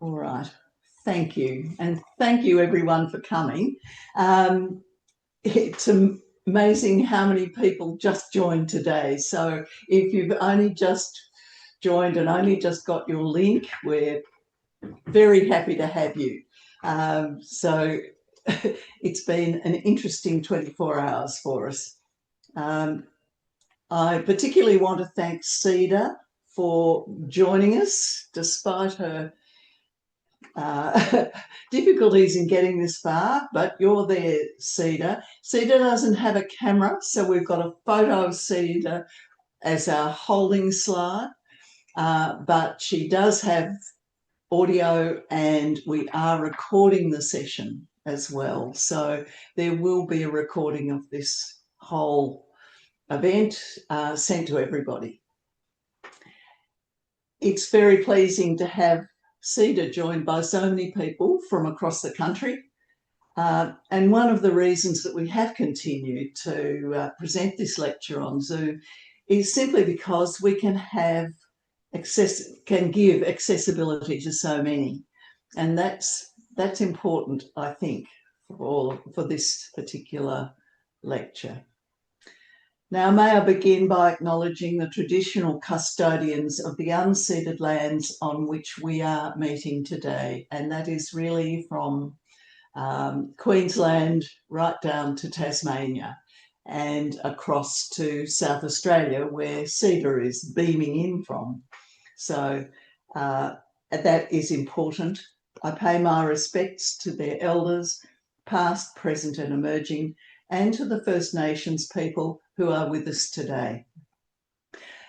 All right. Thank you. And thank you, everyone, for coming. It's amazing how many people just joined today. So if you've only just joined and only just got your link, we're very happy to have you. So it's been an interesting 24 hours for us. I particularly want to thank Cedar for joining us despite her difficulties in getting this far, but you're there, Cedar. Cedar doesn't have a camera, so we've got a photo of Cedar as our holding slide, but she does have audio and we are recording the session as well. So there will be a recording of this whole event sent to everybody. It's very pleasing to have Cedar joined by so many people from across the country. And one of the reasons that we have continued to present this lecture on Zoom is simply because we can give accessibility to so many. And that's important, I think, for this particular lecture. Now, may I begin by acknowledging the traditional custodians of the unceded lands on which we are meeting today, and that is really from Queensland right down to Tasmania and across to South Australia, where Cedar is beaming in from. So that is important. I pay my respects to their elders, past, present and emerging, and to the First Nations people who are with us today.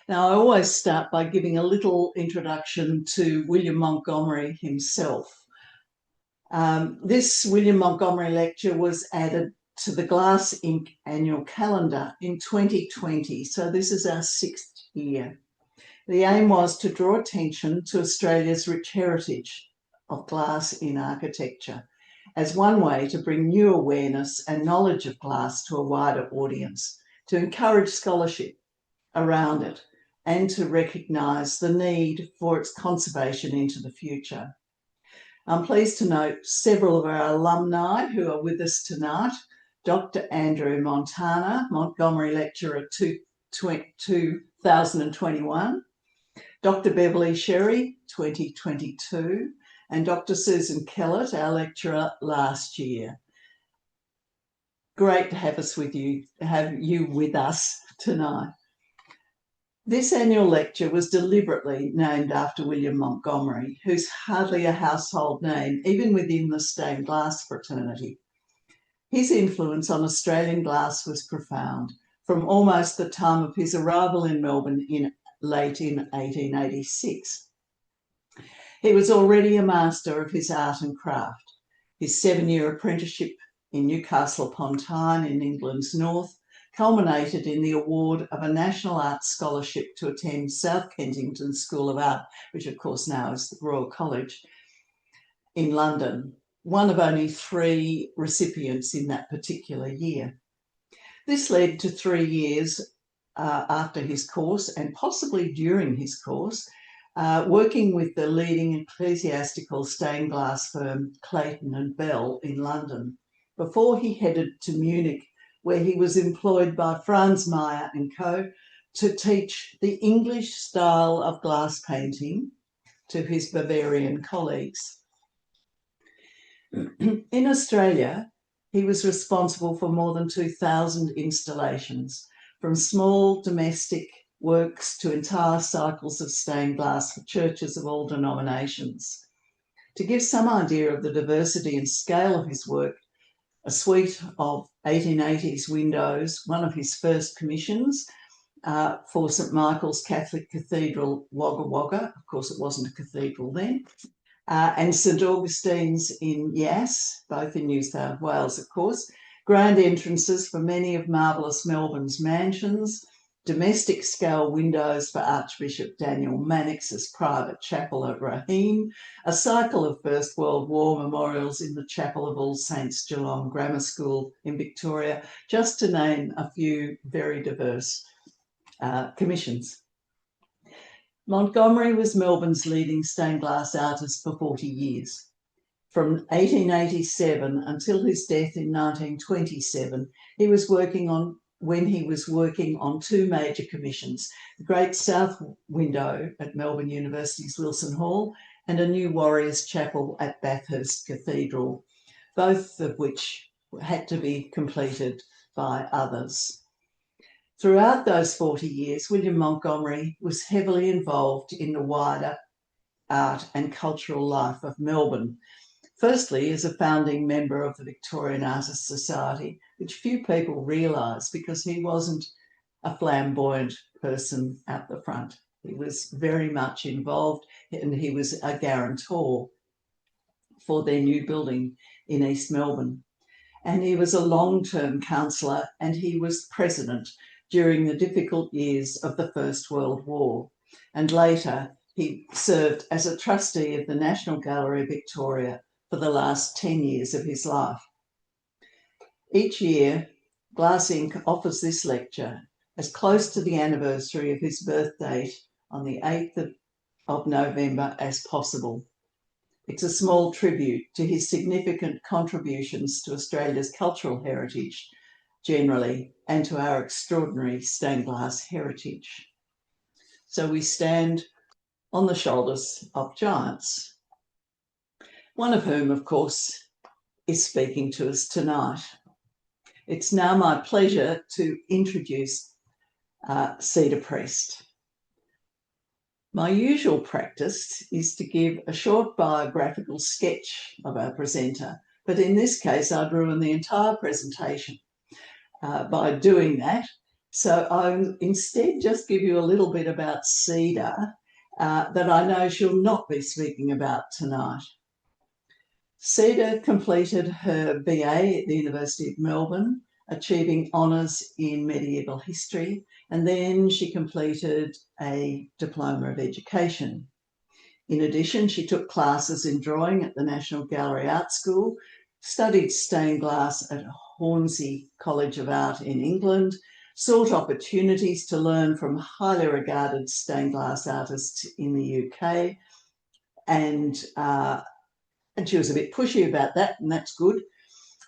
Now, I always start by giving a little introduction to William Montgomery himself. This William Montgomery lecture was added to the Glass Ink annual calendar in 2020, so this is our 6th year. The aim was to draw attention to Australia's rich heritage of glass in architecture as one way to bring new awareness and knowledge of glass to a wider audience, to encourage scholarship around it, and to recognise the need for its conservation into the future. I'm pleased to note several of our alumni who are with us tonight. Dr. Andrew Montana, Montgomery Lecturer 2021, Dr. Beverly Sherry, 2022, and Dr. Susan Kellett, our lecturer last year. Great to have you with us tonight. This annual lecture was deliberately named after William Montgomery, who's hardly a household name, even within the stained glass fraternity. His influence on Australian glass was profound, from almost the time of his arrival in Melbourne late in 1886. He was already a master of his art and craft. His 7-year apprenticeship in Newcastle upon Tyne in England's north culminated in the award of a National Arts Scholarship to attend South Kensington School of Art, which of course now is the Royal College, in London, one of only 3 recipients in that particular year. This led to 3 years after his course, and possibly during his course, working with the leading ecclesiastical stained glass firm Clayton and Bell in London, before he headed to Munich, where he was employed by Franz Meyer and Co. to teach the English style of glass painting to his Bavarian colleagues. In Australia, he was responsible for more than 2,000 installations, from small domestic works to entire cycles of stained glass for churches of all denominations. To give some idea of the diversity and scale of his work, a suite of 1880s windows, one of his first commissions for St Michael's Catholic Cathedral, Wagga Wagga, of course it wasn't a cathedral then, and St Augustine's in Yass, both in New South Wales, of course, grand entrances for many of marvellous Melbourne's mansions, domestic scale windows for Archbishop Daniel Mannix's private chapel at Raheen, a cycle of First World War memorials in the Chapel of All Saints Geelong Grammar School in Victoria, just to name a few very diverse commissions. Montgomery was Melbourne's leading stained glass artist for 40 years. From 1887 until his death in 1927, when he was working on two major commissions, the Great South Window at Melbourne University's Wilson Hall and a new Warriors Chapel at Bathurst Cathedral, both of which had to be completed by others. Throughout those 40 years, William Montgomery was heavily involved in the wider art and cultural life of Melbourne. Firstly, as a founding member of the Victorian Artists Society, which few people realise because he wasn't a flamboyant person at the front. He was very much involved and he was a guarantor for their new building in East Melbourne. And he was a long-term councillor and he was president during the difficult years of the First World War. And later, he served as a trustee of the National Gallery of Victoria for the last 10 years of his life. Each year, Glass Inc. offers this lecture as close to the anniversary of his birth date on the 8th of November as possible. It's a small tribute to his significant contributions to Australia's cultural heritage generally and to our extraordinary stained glass heritage. So we stand on the shoulders of giants, one of whom, of course, is speaking to us tonight. It's now my pleasure to introduce Cedar Prest. My usual practice is to give a short biographical sketch of our presenter, but in this case I'd ruin the entire presentation by doing that. So I'll instead just give you a little bit about Cedar that I know she'll not be speaking about tonight. Cedar completed her BA at the University of Melbourne, achieving honours in medieval history, and then she completed a Diploma of Education. In addition, she took classes in drawing at the National Gallery Art School, studied stained glass at Hornsey College of Art in England, sought opportunities to learn from highly regarded stained glass artists in the UK, and she was a bit pushy about that, and that's good.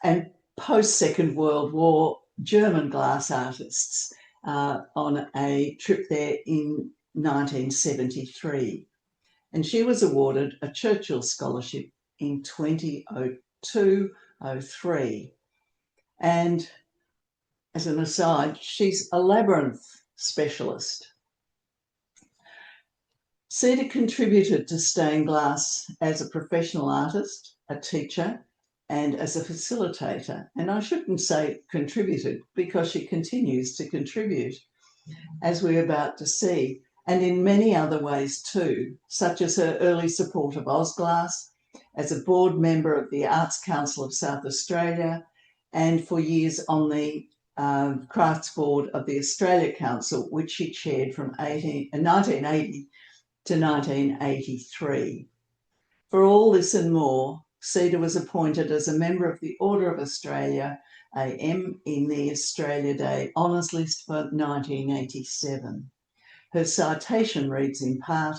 And post-Second World War, German glass artists on a trip there in 1973. And she was awarded a Churchill Scholarship in 2002-03. And as an aside, she's a labyrinth specialist. Cedar contributed to stained glass as a professional artist, a teacher, and as a facilitator. And I shouldn't say contributed because she continues to contribute, as we're about to see, and in many other ways too, such as her early support of Ausglass, as a board member of the Arts Council of South Australia, and for years on the Crafts Board of the Australia Council, which she chaired from 1980 to 1983. For all this and more, Cedar was appointed as a member of the Order of Australia, AM, in the Australia Day Honours List for 1987. Her citation reads in part,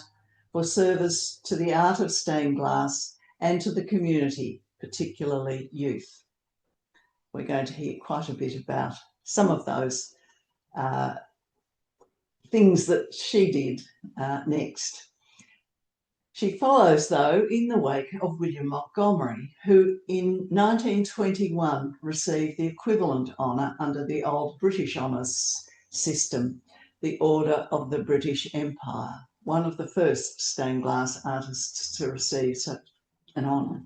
"For service to the art of stained glass and to the community, particularly youth." We're going to hear quite a bit about some of those things that she did next. She follows, though, in the wake of William Montgomery, who in 1921 received the equivalent honour under the old British honours system, the Order of the British Empire, one of the first stained glass artists to receive such an honour.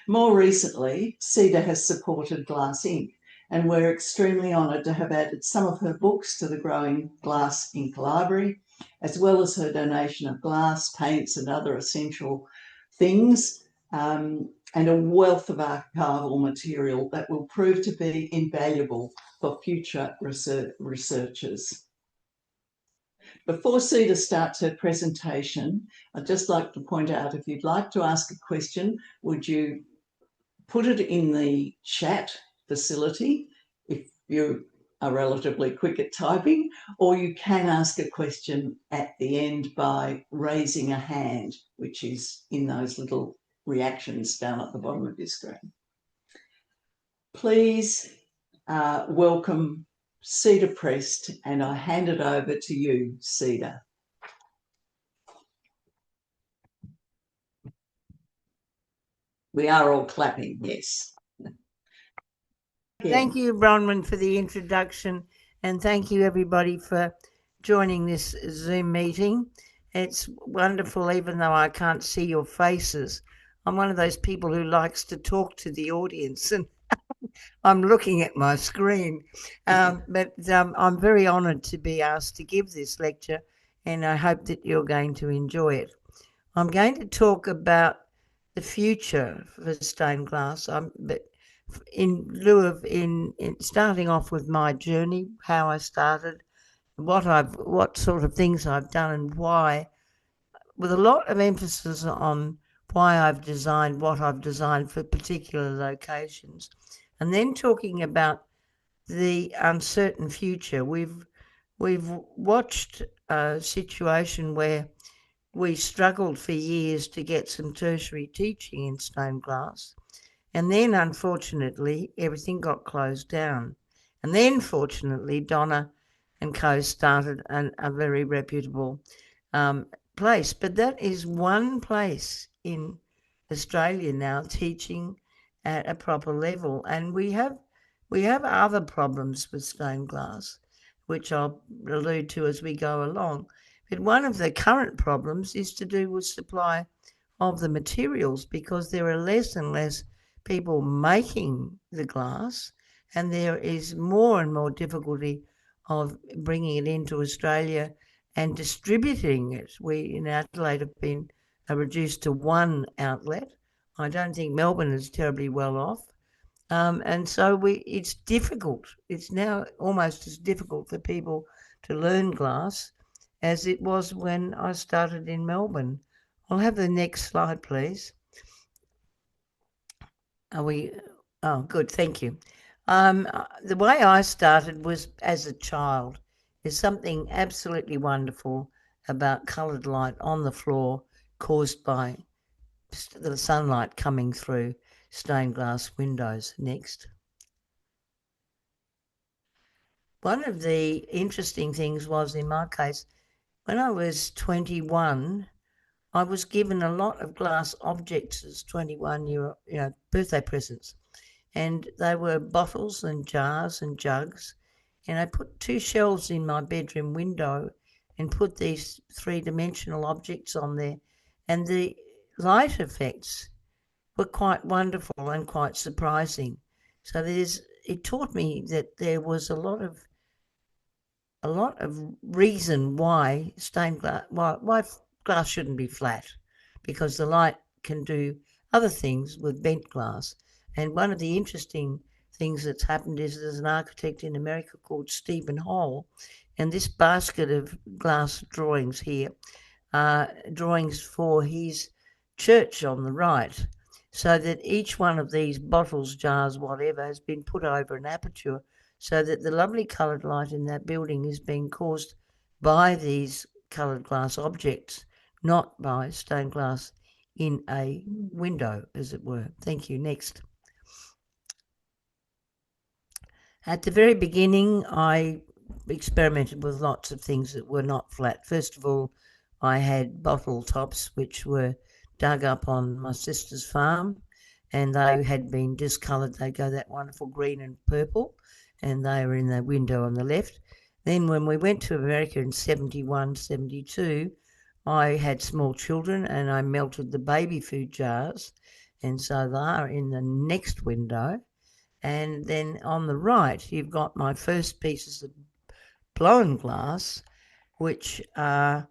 More recently, Cedar has supported Glass Inc., and we're extremely honoured to have added some of her books to the growing Glass Inc. library, as well as her donation of glass, paints and other essential things, and a wealth of archival material that will prove to be invaluable for future researchers. Before Cedar starts her presentation, I'd just like to point out, if you'd like to ask a question, would you put it in the chat facility? If you are relatively quick at typing, or you can ask a question at the end by raising a hand, which is in those little reactions down at the bottom of your screen. Please welcome Cedar Prest, and I hand it over to you, Cedar. We are all clapping, yes. Thank you, Bronwyn, for the introduction, and thank you, everybody, for joining this Zoom meeting. It's wonderful, even though I can't see your faces. I'm one of those people who likes to talk to the audience, and I'm looking at my screen. But I'm very honoured to be asked to give this lecture, and I hope that you're going to enjoy it. I'm going to talk about the future for stained glass, but in lieu of in starting off with my journey, how I started, what sort of things I've done, and why, with a lot of emphasis on why I've designed what I've designed for particular locations, and then talking about the uncertain future. We've watched a situation where we struggled for years to get some tertiary teaching in stained glass. And then, unfortunately, everything got closed down. And then, fortunately, Donna and co started a very reputable place. But that is one place in Australia now teaching at a proper level. And we have other problems with stained glass, which I'll allude to as we go along. But one of the current problems is to do with supply of the materials, because there are less and less people making the glass, and there is more and more difficulty of bringing it into Australia and distributing it. We in Adelaide have been reduced to one outlet. I don't think Melbourne is terribly well off. And so it's difficult. It's now almost as difficult for people to learn glass as it was when I started in Melbourne. I'll have the next slide, please. Are we? Oh, good. Thank you. The way I started was as a child. There's something absolutely wonderful about coloured light on the floor caused by the sunlight coming through stained glass windows. Next. One of the interesting things was, in my case, when I was 21, I was given a lot of glass objects as 21-year, birthday presents, and they were bottles and jars and jugs. And I put 2 shelves in my bedroom window and put these 3-dimensional objects on there, and the light effects were quite wonderful and quite surprising. So it taught me that there was a lot of reason why stained glass, why glass shouldn't be flat, because the light can do other things with bent glass. And one of the interesting things that's happened is there's an architect in America called Stephen Hall, and this basket of glass drawings here are drawings for his church on the right, so that each one of these bottles, jars, whatever, has been put over an aperture, so that the lovely coloured light in that building is being caused by these coloured glass objects, not by stained glass in a window, as it were. Thank you. Next. At the very beginning, I experimented with lots of things that were not flat. First of all, I had bottle tops, which were dug up on my sister's farm, and they had been discoloured. They go that wonderful green and purple, and they were in the window on the left. Then when we went to America in 71, 72, I had small children and I melted the baby food jars, and so they are in the next window. And then on the right, you've got my first pieces of blown glass, which are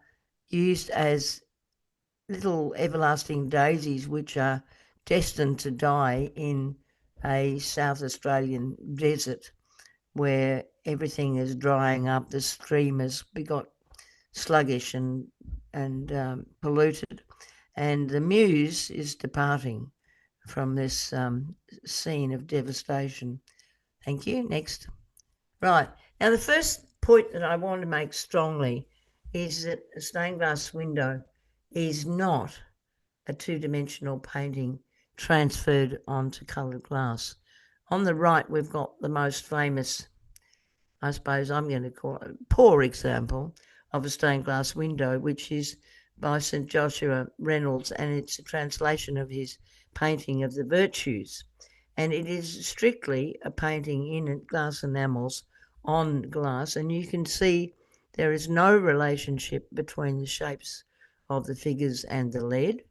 used as little everlasting daisies, which are destined to die in a South Australian desert where everything is drying up, the stream has got sluggish and polluted, and the muse is departing from this scene of devastation. Thank you. Next. Right. Now, the first point that I want to make strongly is that a stained glass window is not a two-dimensional painting transferred onto coloured glass. On the right, we've got the most famous, I suppose I'm going to call it, poor example of a stained glass window, which is by St. Joshua Reynolds, and it's a translation of his painting of the Virtues. And it is strictly a painting in glass enamels on glass, and you can see there is no relationship between the shapes of the figures and the lead,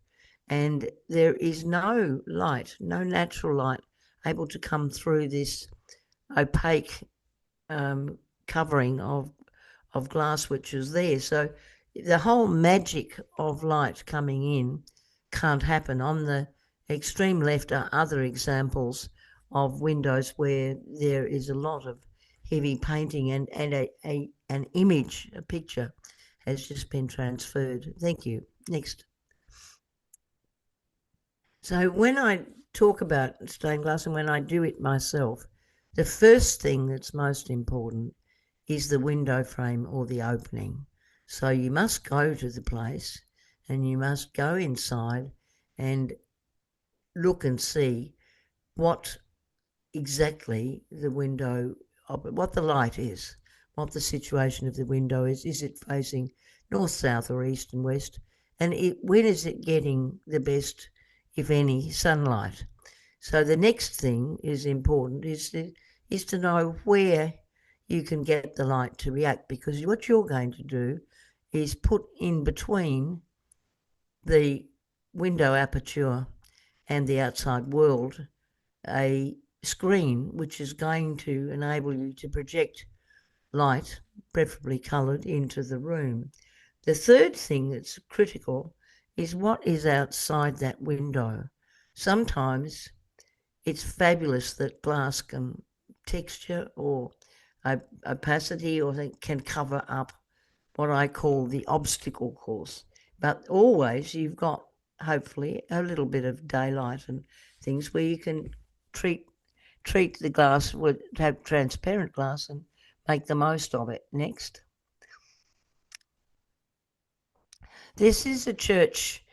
and there is no light, no natural light able to come through this opaque covering of glass which is there. So the whole magic of light coming in can't happen. On the extreme left are other examples of windows where there is a lot of heavy painting and an image, a picture, has just been transferred. Thank you. Next. So when I talk about stained glass and when I do it myself, the first thing that's most important is the window frame or the opening. So you must go to the place and you must go inside and look and see what exactly the window, what the light is, what the situation of the window is. Is it facing north, south, or east and west? And when is it getting the best, if any, sunlight? So the next thing is important is to know where you can get the light to react, because what you're going to do is put in between the window aperture and the outside world a screen which is going to enable you to project light, preferably coloured, into the room. The third thing that's critical is what is outside that window. Sometimes it's fabulous that glass can texture or opacity or can cover up what I call the obstacle course. But always you've got, hopefully, a little bit of daylight and things where you can treat the glass with, have transparent glass and make the most of it. Next. This is a church,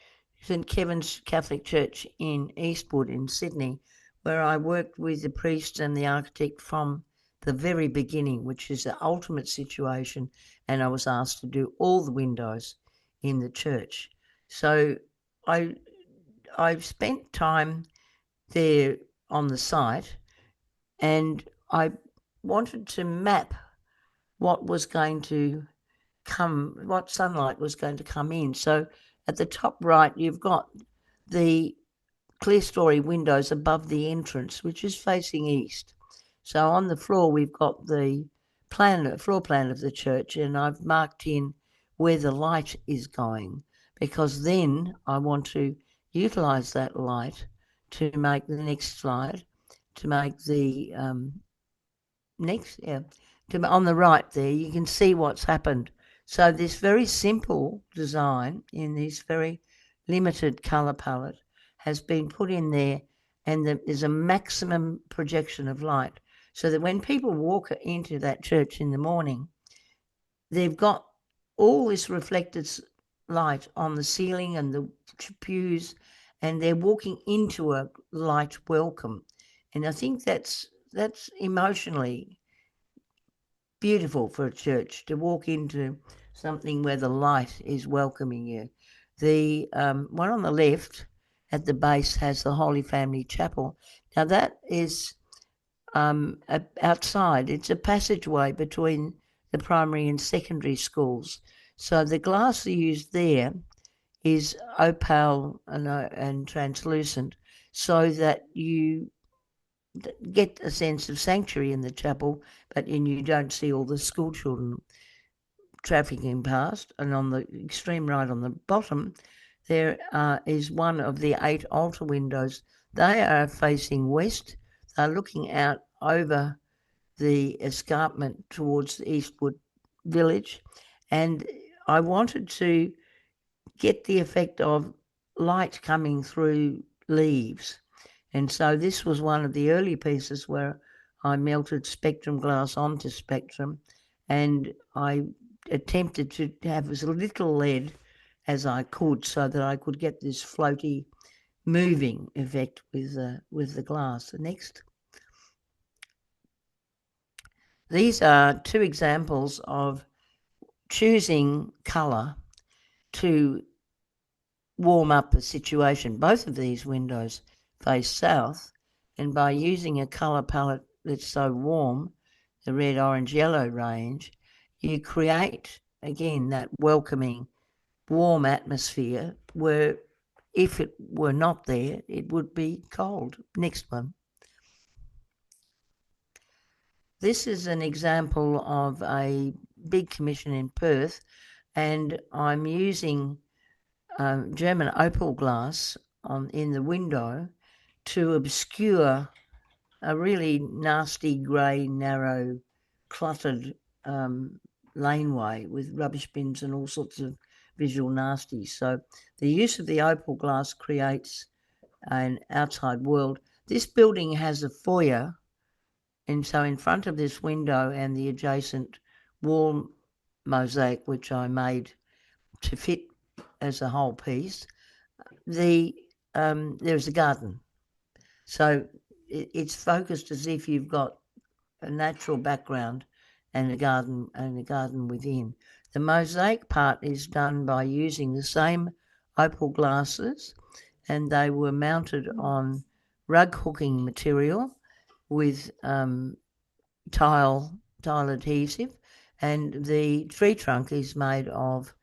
St. Kevin's Catholic Church in Eastwood in Sydney, where I worked with the priest and the architect from the very beginning, which is the ultimate situation, and I was asked to do all the windows in the church. So I've spent time there on the site, and I wanted to map what was going to what sunlight was going to come in. So at the top right, you've got the clerestory windows above the entrance, which is facing east. So on the floor, we've got the floor plan of the church, and I've marked in where the light is going, because then I want to utilize that light to make the next slide, to make the on the right there, you can see what's happened. So this very simple design in this very limited colour palette has been put in there, and there's a maximum projection of light, so that when people walk into that church in the morning, they've got all this reflected light on the ceiling and the pews, and they're walking into a light welcome. And I think that's emotionally beautiful for a church, to walk into something where the light is welcoming you. The one on the left at the base has the Holy Family Chapel. Now that is outside. It's a passageway between the primary and secondary schools. So the glass used there is opal and translucent, so that you get a sense of sanctuary in the chapel, but you don't see all the school children trafficking past. And on the extreme right on the bottom, there is one of the 8 altar windows. They are facing west. They're looking out over the escarpment towards the Eastwood village. And I wanted to get the effect of light coming through leaves. And so this was one of the early pieces where I melted spectrum glass onto spectrum, and I attempted to have as little lead as I could so that I could get this floaty moving effect with the glass. The next. These are two examples of choosing colour to warm up a situation. Both of these windows face south, and by using a colour palette that's so warm, the red, orange, yellow range, you create, again, that welcoming, warm atmosphere where if it were not there, it would be cold. Next one. This is an example of a big commission in Perth, and I'm using German opal glass in the window to obscure a really nasty, grey, narrow, cluttered laneway with rubbish bins and all sorts of visual nasties. So the use of the opal glass creates an outside world. This building has a foyer, and so in front of this window and the adjacent wall mosaic, which I made to fit as a whole piece, there's a garden. So it's focused as if you've got a natural background and a garden within. The mosaic part is done by using the same opal glasses, and they were mounted on rug hooking material with tile adhesive, and the tree trunk is made of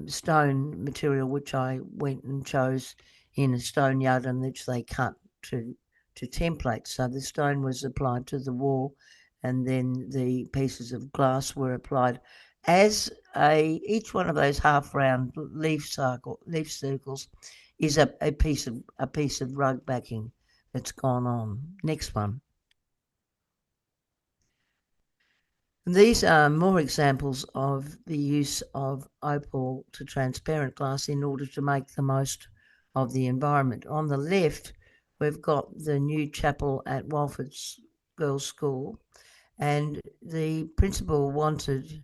stone material, which I went and chose in a stone yard, in which they cut to template. So the stone was applied to the wall, and then the pieces of glass were applied as each one of those half round leaf circles is a piece of rug backing that's gone on. Next one. These are more examples of the use of opal to transparent glass in order to make the most of the environment. On the left, we've got the new chapel at Walford's Girls' School, and the principal wanted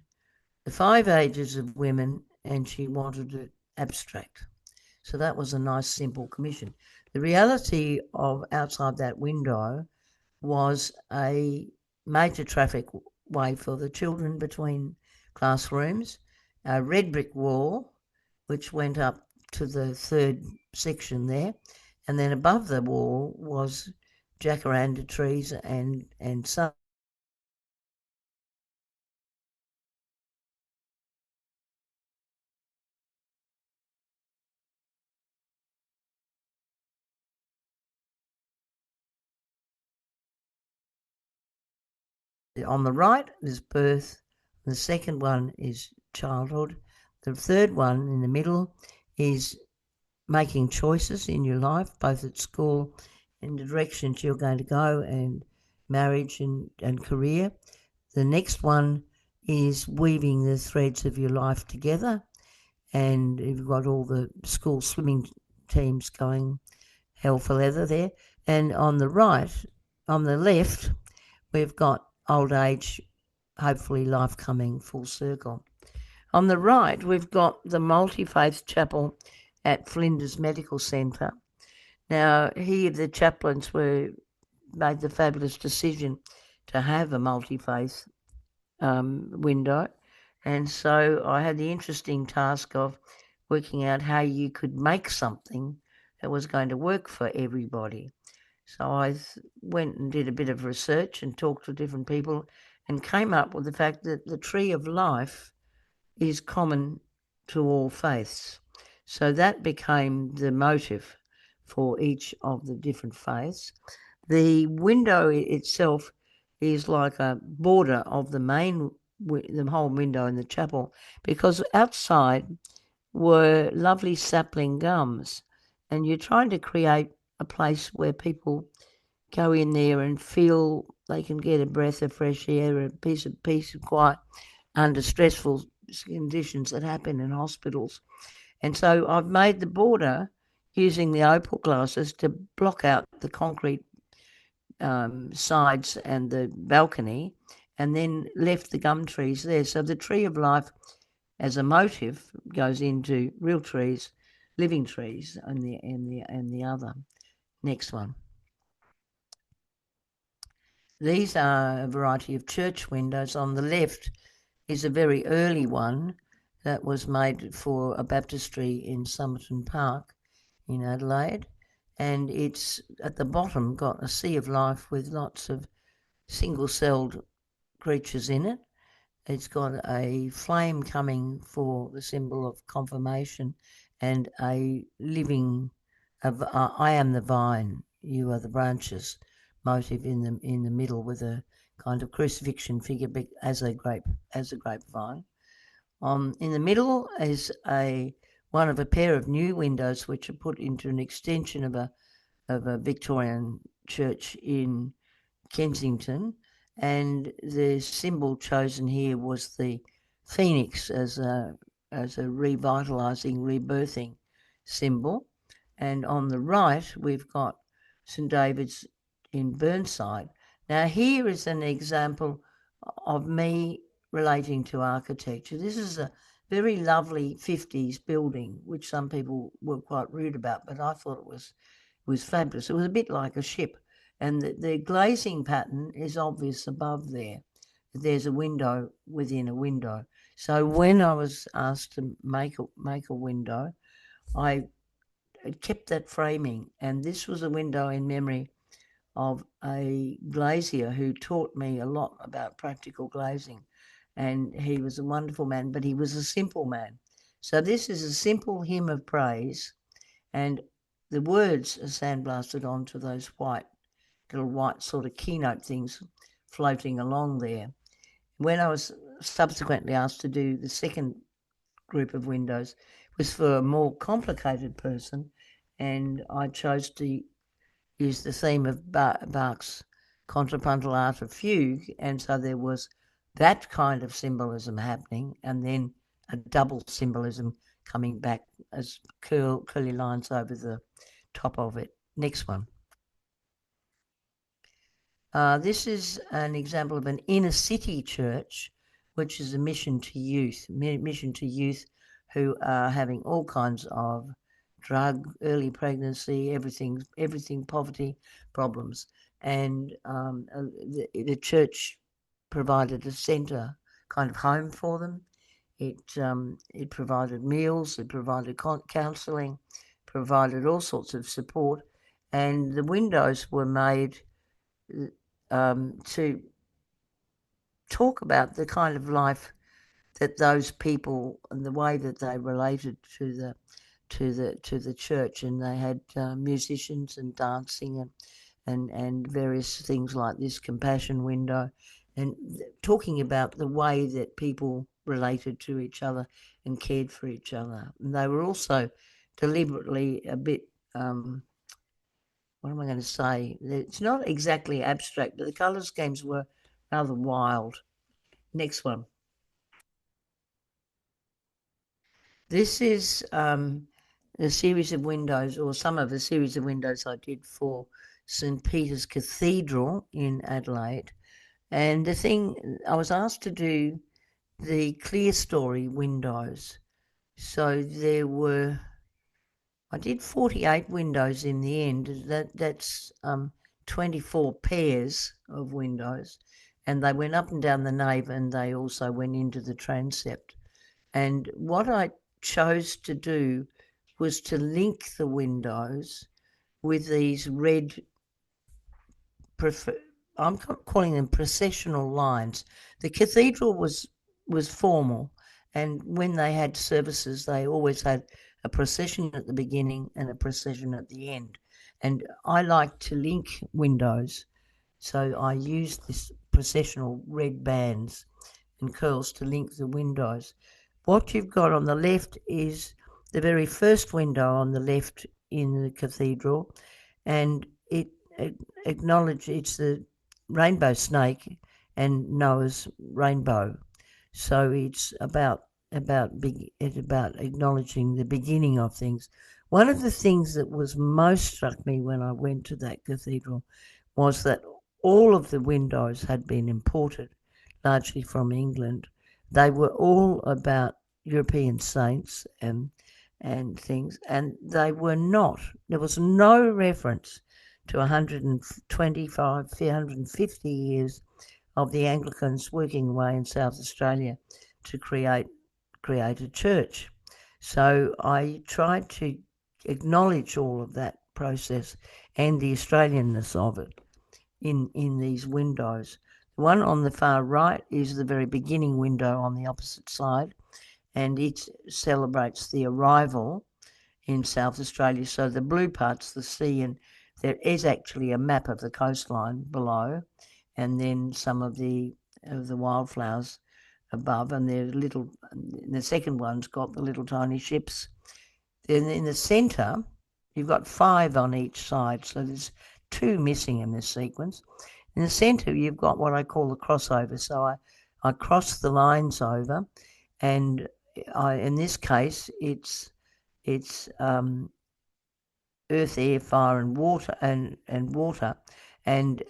the 5 ages of women, and she wanted it abstract. So that was a nice, simple commission. The reality of outside that window was a major traffic way for the children between classrooms, a red brick wall which went up to the 3rd section there, and then above the wall was jacaranda trees and sun. On the right is birth, the second one is childhood, the third one in the middle is making choices in your life, both at school and the directions you're going to go, and marriage and career. The next one is weaving the threads of your life together, and you've got all the school swimming teams going hell for leather there. And on the left, we've got old age, hopefully life coming full circle. On the right, we've got the multi-faith chapel at Flinders Medical Centre. Now, here the chaplains made the fabulous decision to have a multi-faith window, and so I had the interesting task of working out how you could make something that was going to work for everybody. So I went and did a bit of research and talked to different people and came up with the fact that the tree of life is common to all faiths. So that became the motive for each of the different faiths. The window itself is like a border of the whole window in the chapel, because outside were lovely sapling gums, and you're trying to create a place where people go in there and feel they can get a breath of fresh air, a piece of peace and quiet under stressful conditions that happen in hospitals. And so I've made the border using the opal glasses to block out the concrete sides and the balcony, and then left the gum trees there. So the tree of life as a motive goes into real trees, living trees, and the other. Next one. These are a variety of church windows. On the left is a very early one that was made for a baptistry in Somerton Park in Adelaide, and it's at the bottom got a sea of life with lots of single-celled creatures in it. It's got a flame coming for the symbol of confirmation, and a living of I am the vine, you are the branches motive in the middle, with a kind of crucifixion figure as a grapevine. In the middle is one of a pair of new windows which are put into an extension of a Victorian church in Kensington, and the symbol chosen here was the phoenix as a revitalizing, rebirthing symbol. And on the right, we've got St. David's in Burnside. Now, here is an example of me relating to architecture. This is a very lovely 50s building, which some people were quite rude about, but I thought it was fabulous. It was a bit like a ship, and the glazing pattern is obvious above there. There's a window within a window. So when I was asked to make a window, I kept that framing, and this was a window in memory of a glazier who taught me a lot about practical glazing, and he was a wonderful man, but he was a simple man. So this is a simple hymn of praise, and the words are sandblasted onto those little white sort of keynote things floating along there. When I was subsequently asked to do the second group of windows, it was for a more complicated person, and I chose to use the theme of Bach's contrapuntal art of fugue, and so there was that kind of symbolism happening, and then a double symbolism coming back as curly lines over the top of it. Next one. This is an example of an inner city church, which is a mission to youth who are having all kinds of drug, early pregnancy, everything, poverty problems. And the church provided a centre, kind of home for them. It provided meals, it provided counselling, provided all sorts of support, and the windows were made to talk about the kind of life that those people and the way that they related to the church, and they had musicians and dancing and various things like this compassion window, and talking about the way that people related to each other and cared for each other. And they were also deliberately a bit what am I going to say? It's not exactly abstract, but the colour schemes were rather wild. Next one. This is a series of windows, or some of a series of windows I did for St. Peter's Cathedral in Adelaide. And the thing, I was asked to do the clear story windows. So I did 48 windows in the end. That's 24 pairs of windows, and they went up and down the nave, and they also went into the transept. And what I chose to do was to link the windows with these red, I'm calling them processional lines. The cathedral was formal, and when they had services, they always had a procession at the beginning and a procession at the end. And I like to link windows, so I used this processional red bands and curls to link the windows. What you've got on the left is the very first window on the left in the cathedral, and it acknowledges it's the rainbow snake and Noah's rainbow. So it's about acknowledging the beginning of things. One of the things that was most struck me when I went to that cathedral was that all of the windows had been imported, largely from England. They were all about European saints and things, and they were not. There was no reference to 125, 350 years of the Anglicans working away in South Australia to create a church. So I tried to acknowledge all of that process and the Australianness of it in these windows. The one on the far right is the very beginning window on the opposite side, and it celebrates the arrival in South Australia. So the blue part's the sea, and there is actually a map of the coastline below, and then some of the wildflowers above, and the second one's got the little tiny ships. Then in the centre, you've got 5 on each side, so there's 2 missing in this sequence. In the centre, you've got what I call the crossover. So I cross the lines over, and in this case, it's earth, air, fire, and water, and water, and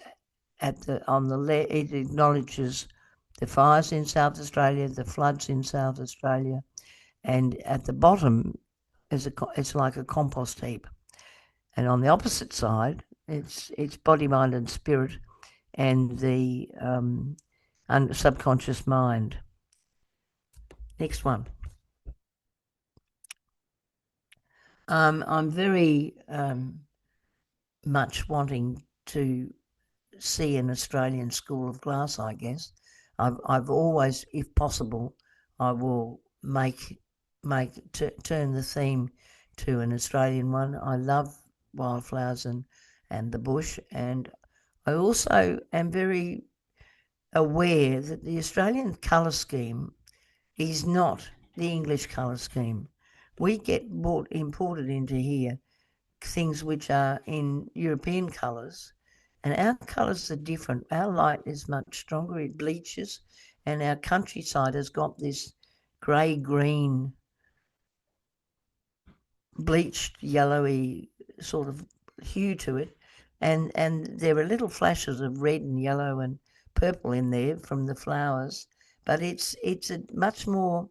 on the left, it acknowledges the fires in South Australia, the floods in South Australia, and at the bottom it's like a compost heap. And on the opposite side, it's body, mind, and spirit, and the subconscious mind. Next one. I'm very much wanting to see an Australian school of glass, I guess. I've always, if possible, I will turn the theme to an Australian one. I love wildflowers and the bush, and I also am very aware that the Australian colour scheme is not the English colour scheme. We get imported into here things which are in European colours, and our colours are different. Our light is much stronger, it bleaches, and our countryside has got this grey-green, bleached, yellowy sort of hue to it, and there are little flashes of red and yellow and purple in there from the flowers, but it's a much more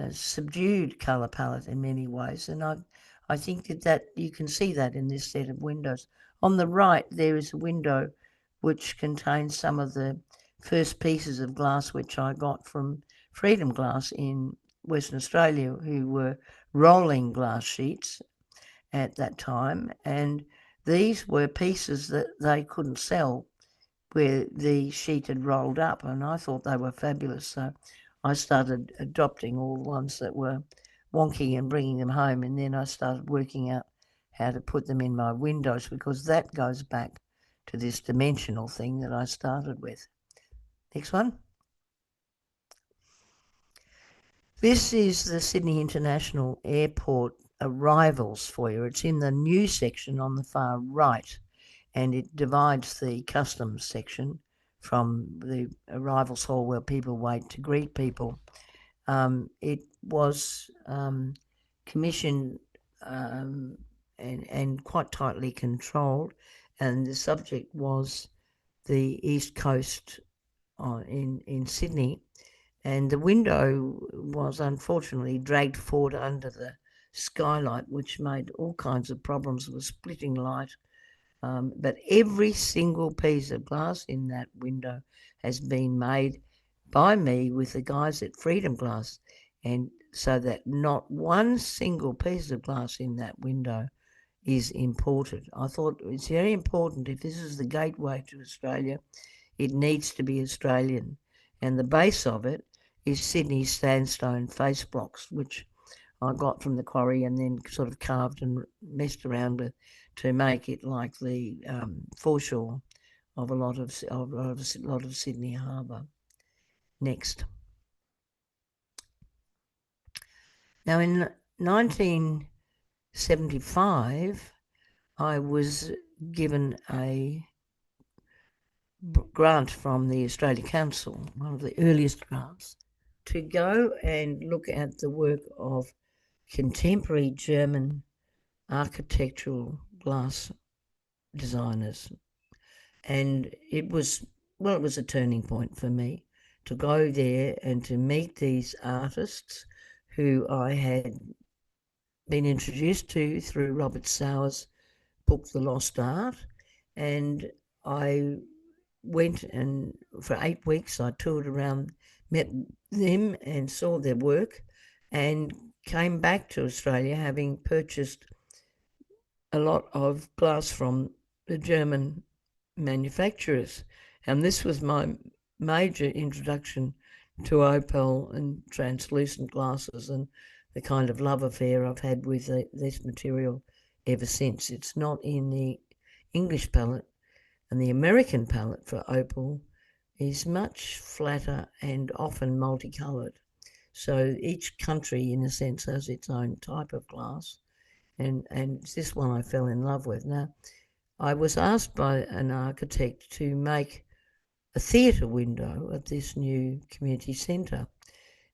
subdued colour palette in many ways, and I think that you can see that in this set of windows. On the right, there is a window which contains some of the first pieces of glass which I got from Freedom Glass in Western Australia, who were rolling glass sheets at that time, and these were pieces that they couldn't sell where the sheet had rolled up, and I thought they were fabulous, so I started adopting all the ones that were wonky and bringing them home, and then I started working out how to put them in my windows, because that goes back to this dimensional thing that I started with. Next one. This is the Sydney International Airport arrivals for you. It's in the new section on the far right, and it divides the customs section from the arrivals hall where people wait to greet people. It was commissioned and quite tightly controlled, and the subject was the East Coast in Sydney, and the window was unfortunately dragged forward under the skylight, which made all kinds of problems with splitting light. But every single piece of glass in that window has been made by me with the guys at Freedom Glass, and so that not one single piece of glass in that window is imported. I thought it's very important, if this is the gateway to Australia, it needs to be Australian. And the base of it is Sydney sandstone face blocks, which I got from the quarry and then sort of carved and messed around with to make it like the foreshore of a lot of Sydney Harbour. Next. Now, in 1975, I was given a grant from the Australia Council, one of the earliest grants, to go and look at the work of contemporary German architectural glass designers. And it was a turning point for me to go there and to meet these artists who I had been introduced to through Robert Sauer's book, The Lost Art. And I went, and for 8 weeks I toured around, met them and saw their work, and came back to Australia having purchased a lot of glass from the German manufacturers. And this was my major introduction to opal and translucent glasses, and the kind of love affair I've had with this material ever since. It's not in the English palette, and the American palette for opal is much flatter and often multicoloured. So each country, in a sense, has its own type of glass, and this one I fell in love with. Now, I was asked by an architect to make a theatre window at this new community centre.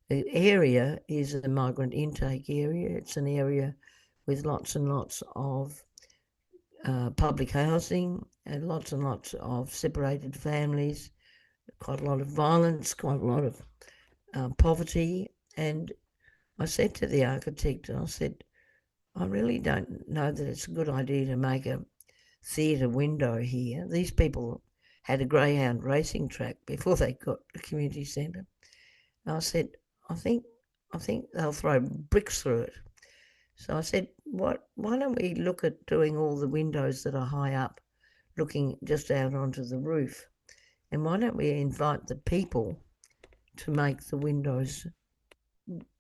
The area is a migrant intake area. It's an area with lots and lots of public housing and lots of separated families, quite a lot of violence, quite a lot of poverty. And I said to the architect, I said, I really don't know that it's a good idea to make a theatre window here. These people had a greyhound racing track before they got a community centre. And I said, I think they'll throw bricks through it. So I said, why don't we look at doing all the windows that are high up, looking just out onto the roof? And why don't we invite the people to make the windows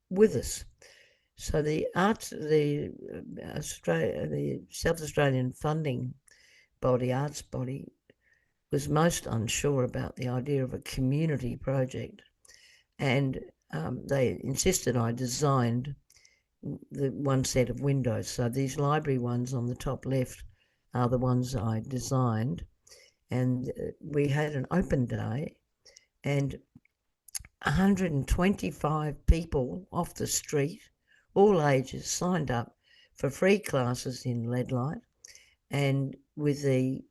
with us? So the South Australian funding body, arts body, was most unsure about the idea of a community project, and they insisted I designed the one set of windows. So these library ones on the top left are the ones I designed, and we had an open day, and 125 people off the street, all ages, signed up for free classes in lead light, and with the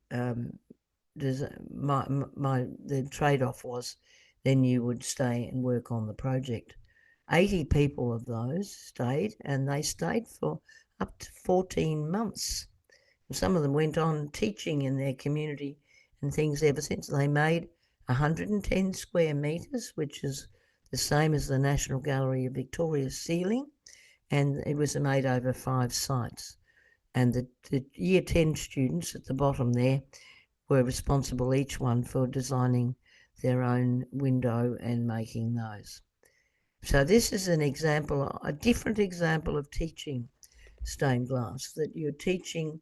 the trade-off was then you would stay and work on the project. 80 people of those stayed, and they stayed for up to 14 months. And some of them went on teaching in their community and things ever since. They made 110 square metres, which is the same as the National Gallery of Victoria's ceiling, and it was made over 5 sites. And the Year 10 students at the bottom there were responsible, each one, for designing their own window and making those. So this is an example, a different example of teaching stained glass, that you're teaching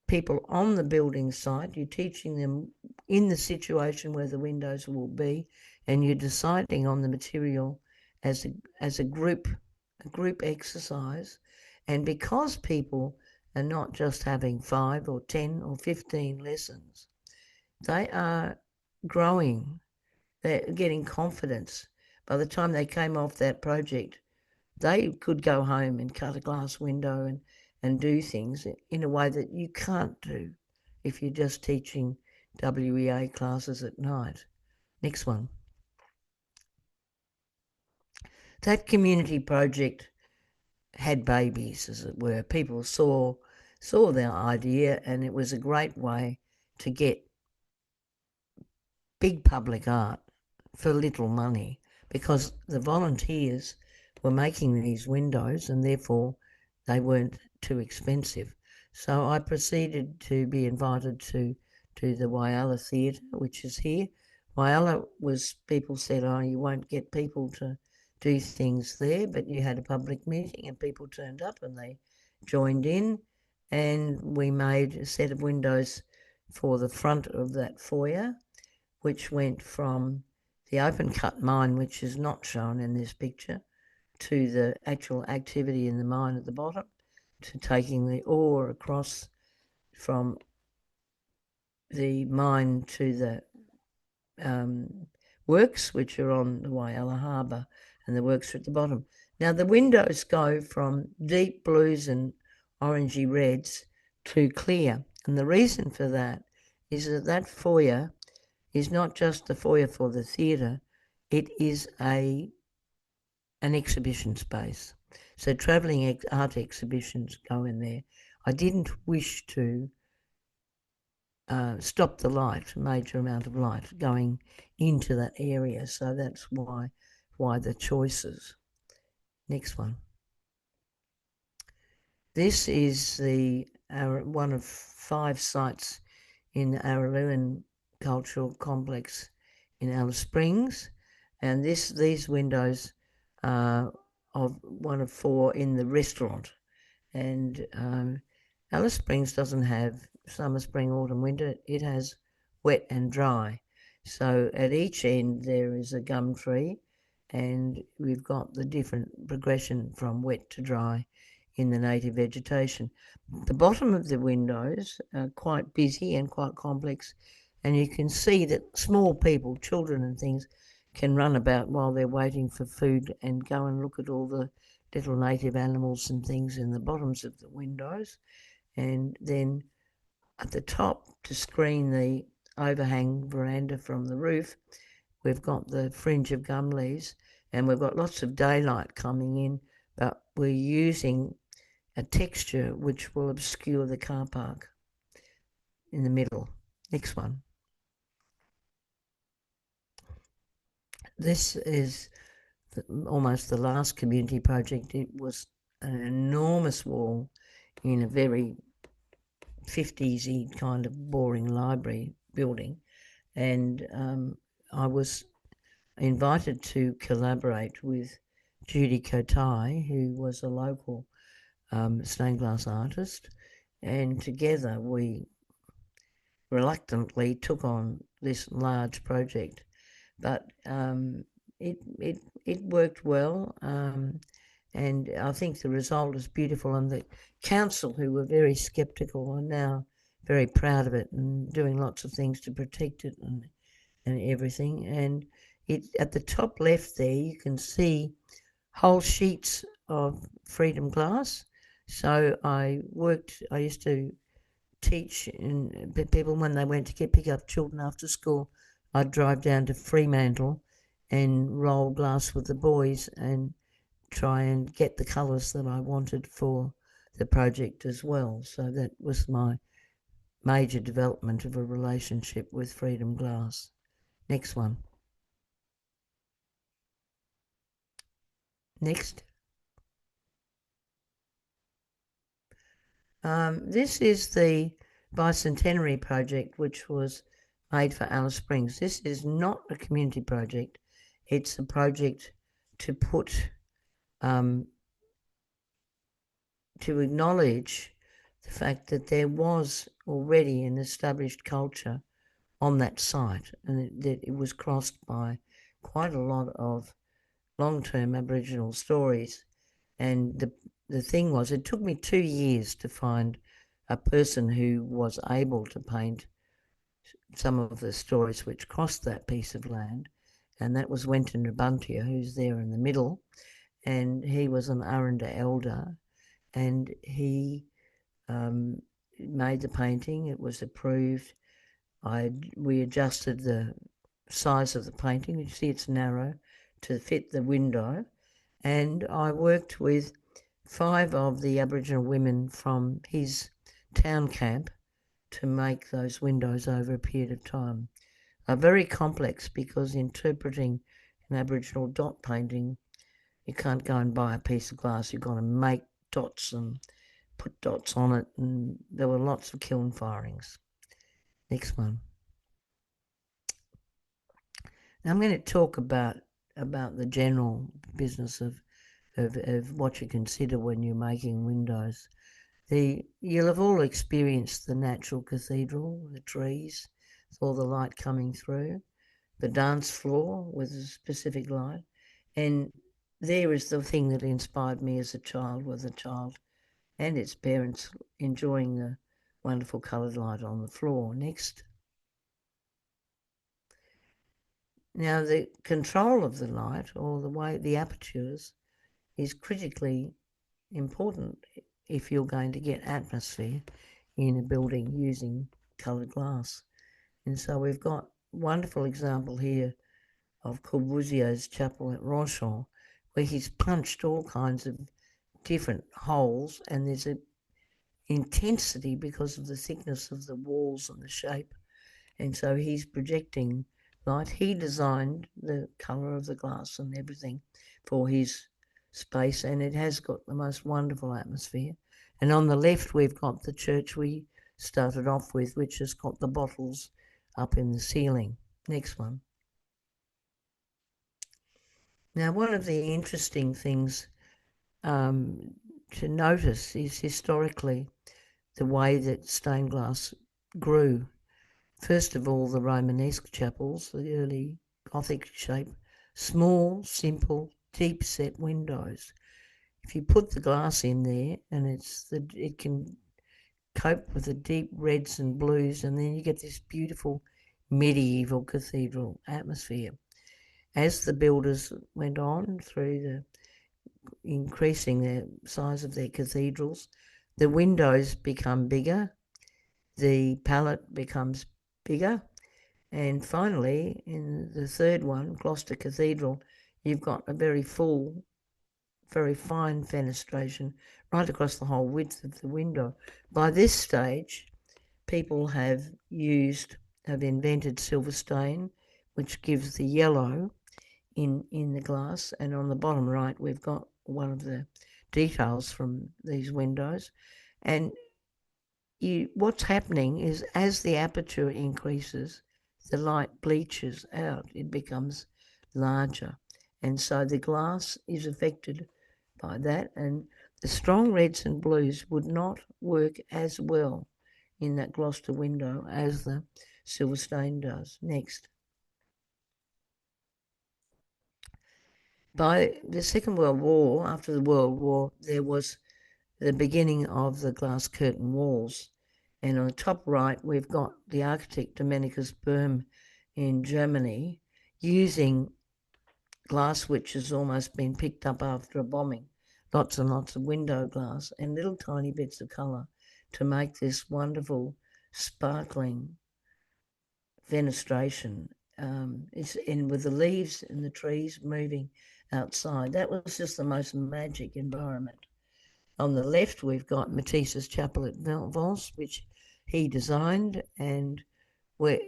people on the building site, you're teaching them in the situation where the windows will be, and you're deciding on the material as a group exercise. And because people are not just having 5 or 10 or 15 lessons, they are growing, they're getting confidence. By the time they came off that project, they could go home and cut a glass window and do things in a way that you can't do if you're just teaching WEA classes at night. Next one. That community project had babies, as it were. People saw their idea, and it was a great way to get big public art for little money, because the volunteers were making these windows and therefore they weren't too expensive. So I proceeded to be invited to the Whyalla Theatre, which is here. Whyalla was, people said, oh, you won't get people to do things there, but you had a public meeting and people turned up and they joined in, and we made a set of windows for the front of that foyer, which went from the open cut mine, which is not shown in this picture, to the actual activity in the mine at the bottom, to taking the ore across from the mine to the works, which are on the Whyalla Harbour, and the works are at the bottom. Now the windows go from deep blues and orangey reds to clear, and the reason for that is that foyer is not just the foyer for the theatre, it is an exhibition space. So travelling art exhibitions go in there. I didn't wish to stop the light, major amount of light going into that area. So that's why the choices. Next one. This is one of 5 sites in the Araluen Cultural Complex in Alice Springs, and these windows are of one of 4 in the restaurant. And Alice Springs doesn't have summer, spring, autumn, winter. It has wet and dry. So at each end there is a gum tree, and we've got the different progression from wet to dry in the native vegetation. The bottom of the windows are quite busy and quite complex, and you can see that small people, children and things, can run about while they're waiting for food and go and look at all the little native animals and things in the bottoms of the windows. And then at the top, to screen the overhang veranda from the roof, we've got the fringe of gum leaves, and we've got lots of daylight coming in, but we're using a texture which will obscure the car park in the middle. Next one. This is almost the last community project. It was an enormous wall in a very 50s-y kind of boring library building, and I was invited to collaborate with Judy Kotai, who was a local stained glass artist, and together we reluctantly took on this large project, but it worked well, and I think the result is beautiful. And the council, who were very sceptical, are now very proud of it and doing lots of things to protect it and everything. And it at the top left there, you can see whole sheets of freedom glass. So I used to teach people when they went to pick up children after school. I'd drive down to Fremantle and roll glass with the boys and try and get the colours that I wanted for the project as well. So that was my major development of a relationship with Freedom Glass. Next one. Next. This is the Bicentenary project, which was made for Alice Springs. This is not a community project. It's a project to put, to acknowledge the fact that there was already an established culture on that site, and that it was crossed by quite a lot of long-term Aboriginal stories. And the thing was, it took me 2 years to find a person who was able to paint some of the stories which crossed that piece of land, and that was Wenton Rabuntia, who's there in the middle, and he was an Aranda elder, and he made the painting. It was approved. We adjusted the size of the painting. You see it's narrow to fit the window, and I worked with 5 of the Aboriginal women from his town camp to make those windows over a period of time. Are very complex because interpreting an Aboriginal dot painting, you can't go and buy a piece of glass. You've got to make dots and put dots on it, and there were lots of kiln firings. Next one. Now I'm going to talk about the general business of what you consider when you're making windows. You'll have all experienced the natural cathedral, the trees, all the light coming through, the dance floor with a specific light, and there is the thing that inspired me as a child, with a child and its parents enjoying the wonderful coloured light on the floor. Next. Now, the control of the light, or the way the apertures, is critically important if you're going to get atmosphere in a building using coloured glass. And so we've got a wonderful example here of Corbusier's chapel at Rochon, where he's punched all kinds of different holes, and there's a intensity because of the thickness of the walls and the shape. And so he's projecting light. He designed the colour of the glass and everything for his space, and it has got the most wonderful atmosphere. And on the left, we've got the church we started off with, which has got the bottles up in the ceiling. Next one. Now, one of the interesting things to notice is historically the way that stained glass grew. First of all, the Romanesque chapels, the early Gothic shape, small, simple, deep-set windows. If you put the glass in there, and it can cope with the deep reds and blues, and then you get this beautiful medieval cathedral atmosphere. As the builders went on through increasing the size of their cathedrals, the windows become bigger, the palette becomes bigger, and finally, in the third one, Gloucester Cathedral, you've got a very full, very fine fenestration right across the whole width of the window. By this stage, people have invented silver stain, which gives the yellow in the glass. And on the bottom right, we've got one of the details from these windows. And what's happening is, as the aperture increases, the light bleaches out. It becomes larger. And so the glass is affected by that. And the strong reds and blues would not work as well in that Gloucester window as the silver stain does. Next. By the Second World War, after the World War, there was the beginning of the glass curtain walls. And on the top right, we've got the architect Dominikus Böhm in Germany using glass which has almost been picked up after a bombing, lots and lots of window glass and little tiny bits of colour to make this wonderful sparkling fenestration. It's in with the leaves and the trees moving outside. That was just the most magic environment. On the left, we've got Matisse's chapel at Vence, which he designed, and where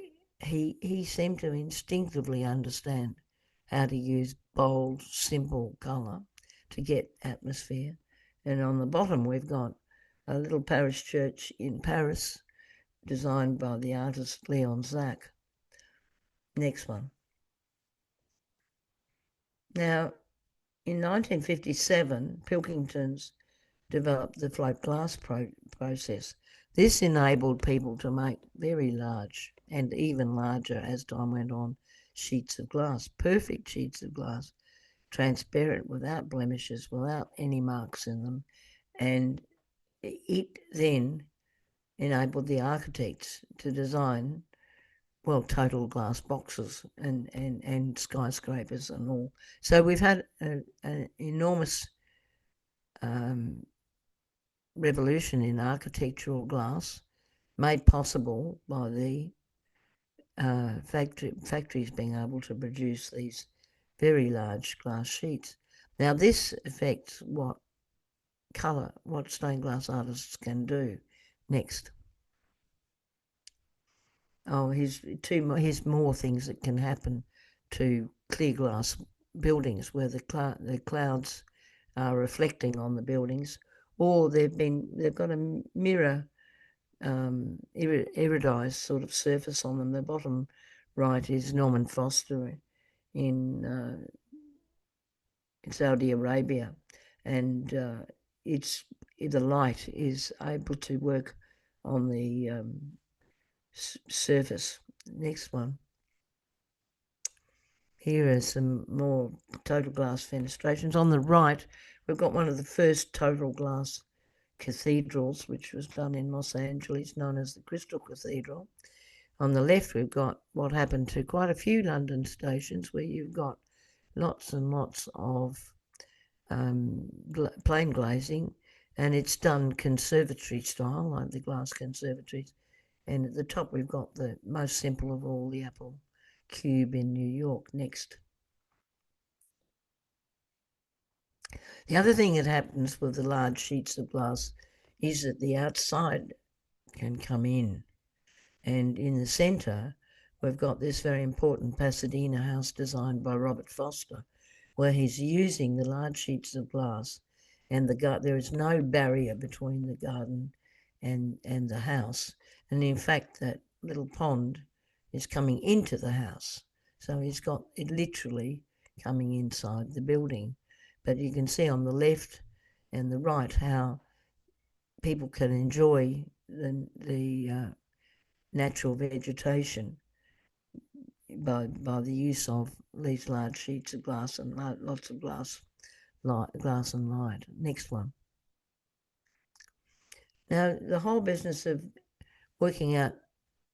he seemed to instinctively understand how to use bold, simple colour to get atmosphere. And on the bottom, we've got a little parish church in Paris, designed by the artist Leon Zack. Next one. Now, in 1957, Pilkington's developed the float glass process. This enabled people to make very large and even larger as time went on sheets of glass, perfect sheets of glass, transparent, without blemishes, without any marks in them. And it then enabled the architects to design, well, total glass boxes and skyscrapers and all. So we've had an enormous revolution in architectural glass, made possible by the factories being able to produce these very large glass sheets. Now this affects what stained glass artists can do. Next. Oh, here's more things that can happen to clear glass buildings where the clouds are reflecting on the buildings, or they've got a mirror iridized sort of surface on them. The bottom right is Norman Foster in Saudi Arabia, and the light is able to work on the surface. Next one. Here are some more total glass fenestrations. On the right, we've got one of the first total glass cathedrals, which was done in Los Angeles, known as the Crystal Cathedral. On the left, we've got what happened to quite a few London stations, where you've got lots and lots of plain glazing, and it's done conservatory style, like the glass conservatories And at the top, we've got the most simple of all, the Apple Cube in New York. Next. The other thing that happens with the large sheets of glass is that the outside can come in. And in the centre, we've got this very important Pasadena house designed by Robert Foster, where he's using the large sheets of glass, and there is no barrier between the garden and the house. And in fact, that little pond is coming into the house. So he's got it literally coming inside the building. But you can see on the left and the right how people can enjoy the natural vegetation by the use of these large sheets of glass and lots of glass and light. Next one. Now, the whole business of working out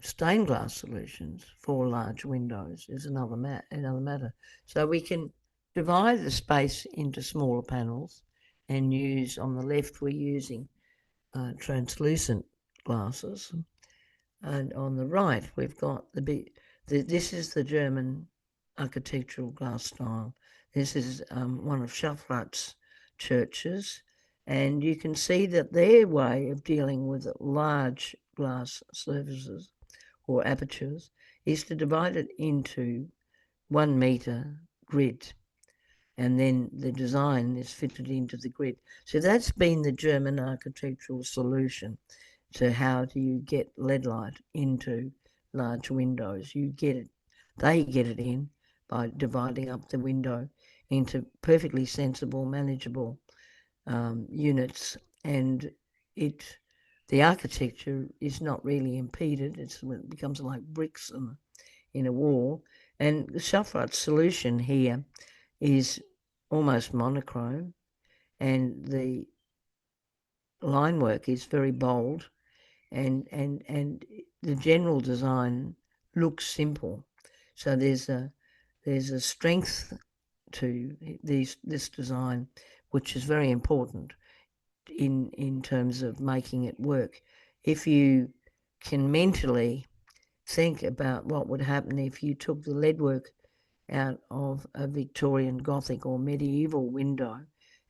stained glass solutions for large windows is another matter. So we can divide the space into smaller panels and use, on the left, we're using translucent glasses. And on the right, we've got this is the German architectural glass style. This is one of Schaffrath's churches. And you can see that their way of dealing with large glass surfaces or apertures is to divide it into 1 metre grid. And then the design is fitted into the grid. So that's been the German architectural solution to how do you get LED light into large windows. They get it in by dividing up the window into perfectly sensible, manageable units, and the architecture is not really impeded. It becomes like bricks in a wall. And the Schaffrath's solution here is almost monochrome, and the line work is very bold, and the general design looks simple. So there's a strength to this design, which is very important in terms of making it work. If you can mentally think about what would happen if you took the lead work out of a Victorian Gothic or medieval window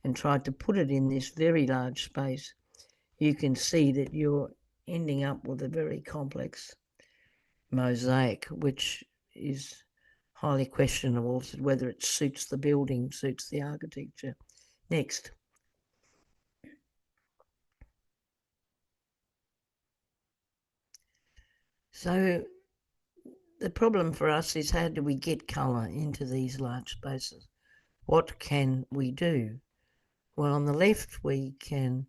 and tried to put it in this very large space, you can see that you're ending up with a very complex mosaic, which is highly questionable whether it suits the building, suits the architecture. Next. So the problem for us is, how do we get colour into these large spaces? What can we do? Well, on the left, we can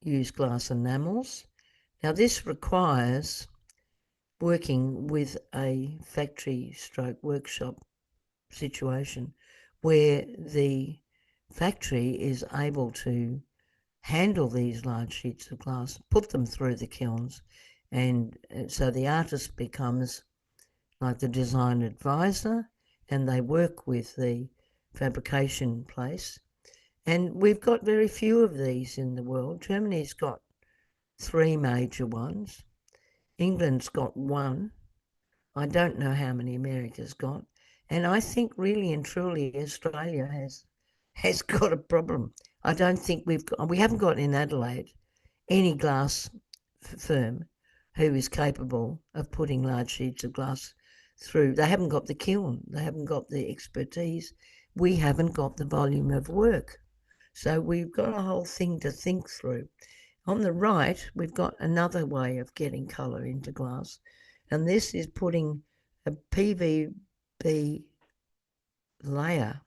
use glass enamels. Now, this requires working with a factory stroke workshop situation where the factory is able to handle these large sheets of glass, put them through the kilns, and so the artist becomes like the design advisor, and they work with the fabrication place. And we've got very few of these in the world. Germany's got 3 major ones. England's got 1. I don't know how many America's got. And I think really and truly Australia has got a problem. I don't think we haven't got in Adelaide any glass firm who is capable of putting large sheets of glass through. They haven't got the kiln. They haven't got the expertise. We haven't got the volume of work. So we've got a whole thing to think through. On the right, we've got another way of getting colour into glass, and this is putting a PVB layer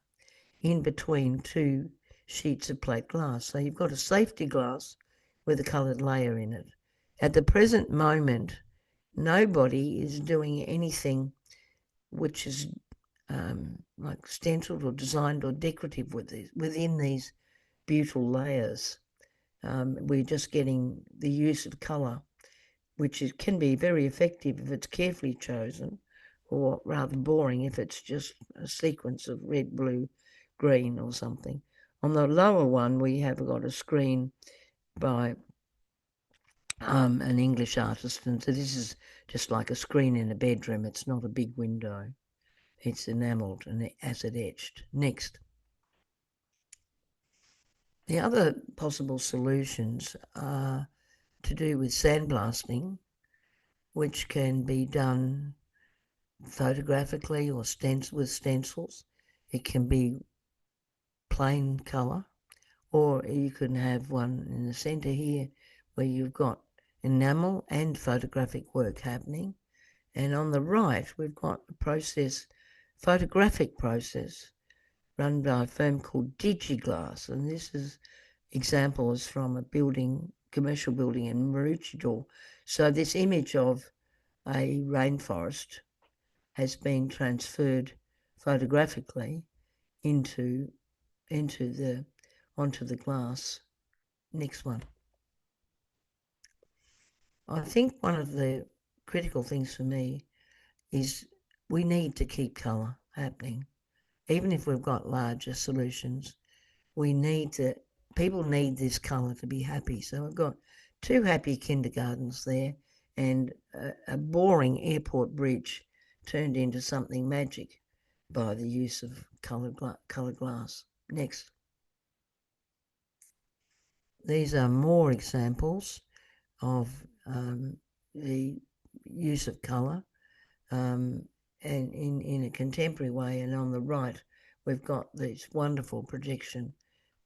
in between 2 sheets of plate glass. So you've got a safety glass with a coloured layer in it. At the present moment, nobody is doing anything which is like stenciled or designed or decorative within these butyl layers. We're just getting the use of colour, which can be very effective if it's carefully chosen, or rather boring if it's just a sequence of red, blue, green or something. On the lower one, we have got a screen by an English artist, and so this is just like a screen in a bedroom. It's not a big window. It's enamelled and acid etched. Next. The other possible solutions are to do with sandblasting, which can be done photographically or with stencils. It can be plain colour, or you can have one in the centre here where you've got enamel and photographic work happening. And on the right, we've got a photographic process run by a firm called DigiGlass. And this example is from a commercial building in Maroochydore. So this image of a rainforest has been transferred photographically onto the glass. Next one. I think one of the critical things for me is we need to keep colour happening. Even if we've got larger solutions, people need this colour to be happy. So I've got 2 happy kindergartens there and a boring airport bridge turned into something magic by the use of coloured glass. Next. These are more examples of the use of colour and in a contemporary way. And on the right, we've got this wonderful projection,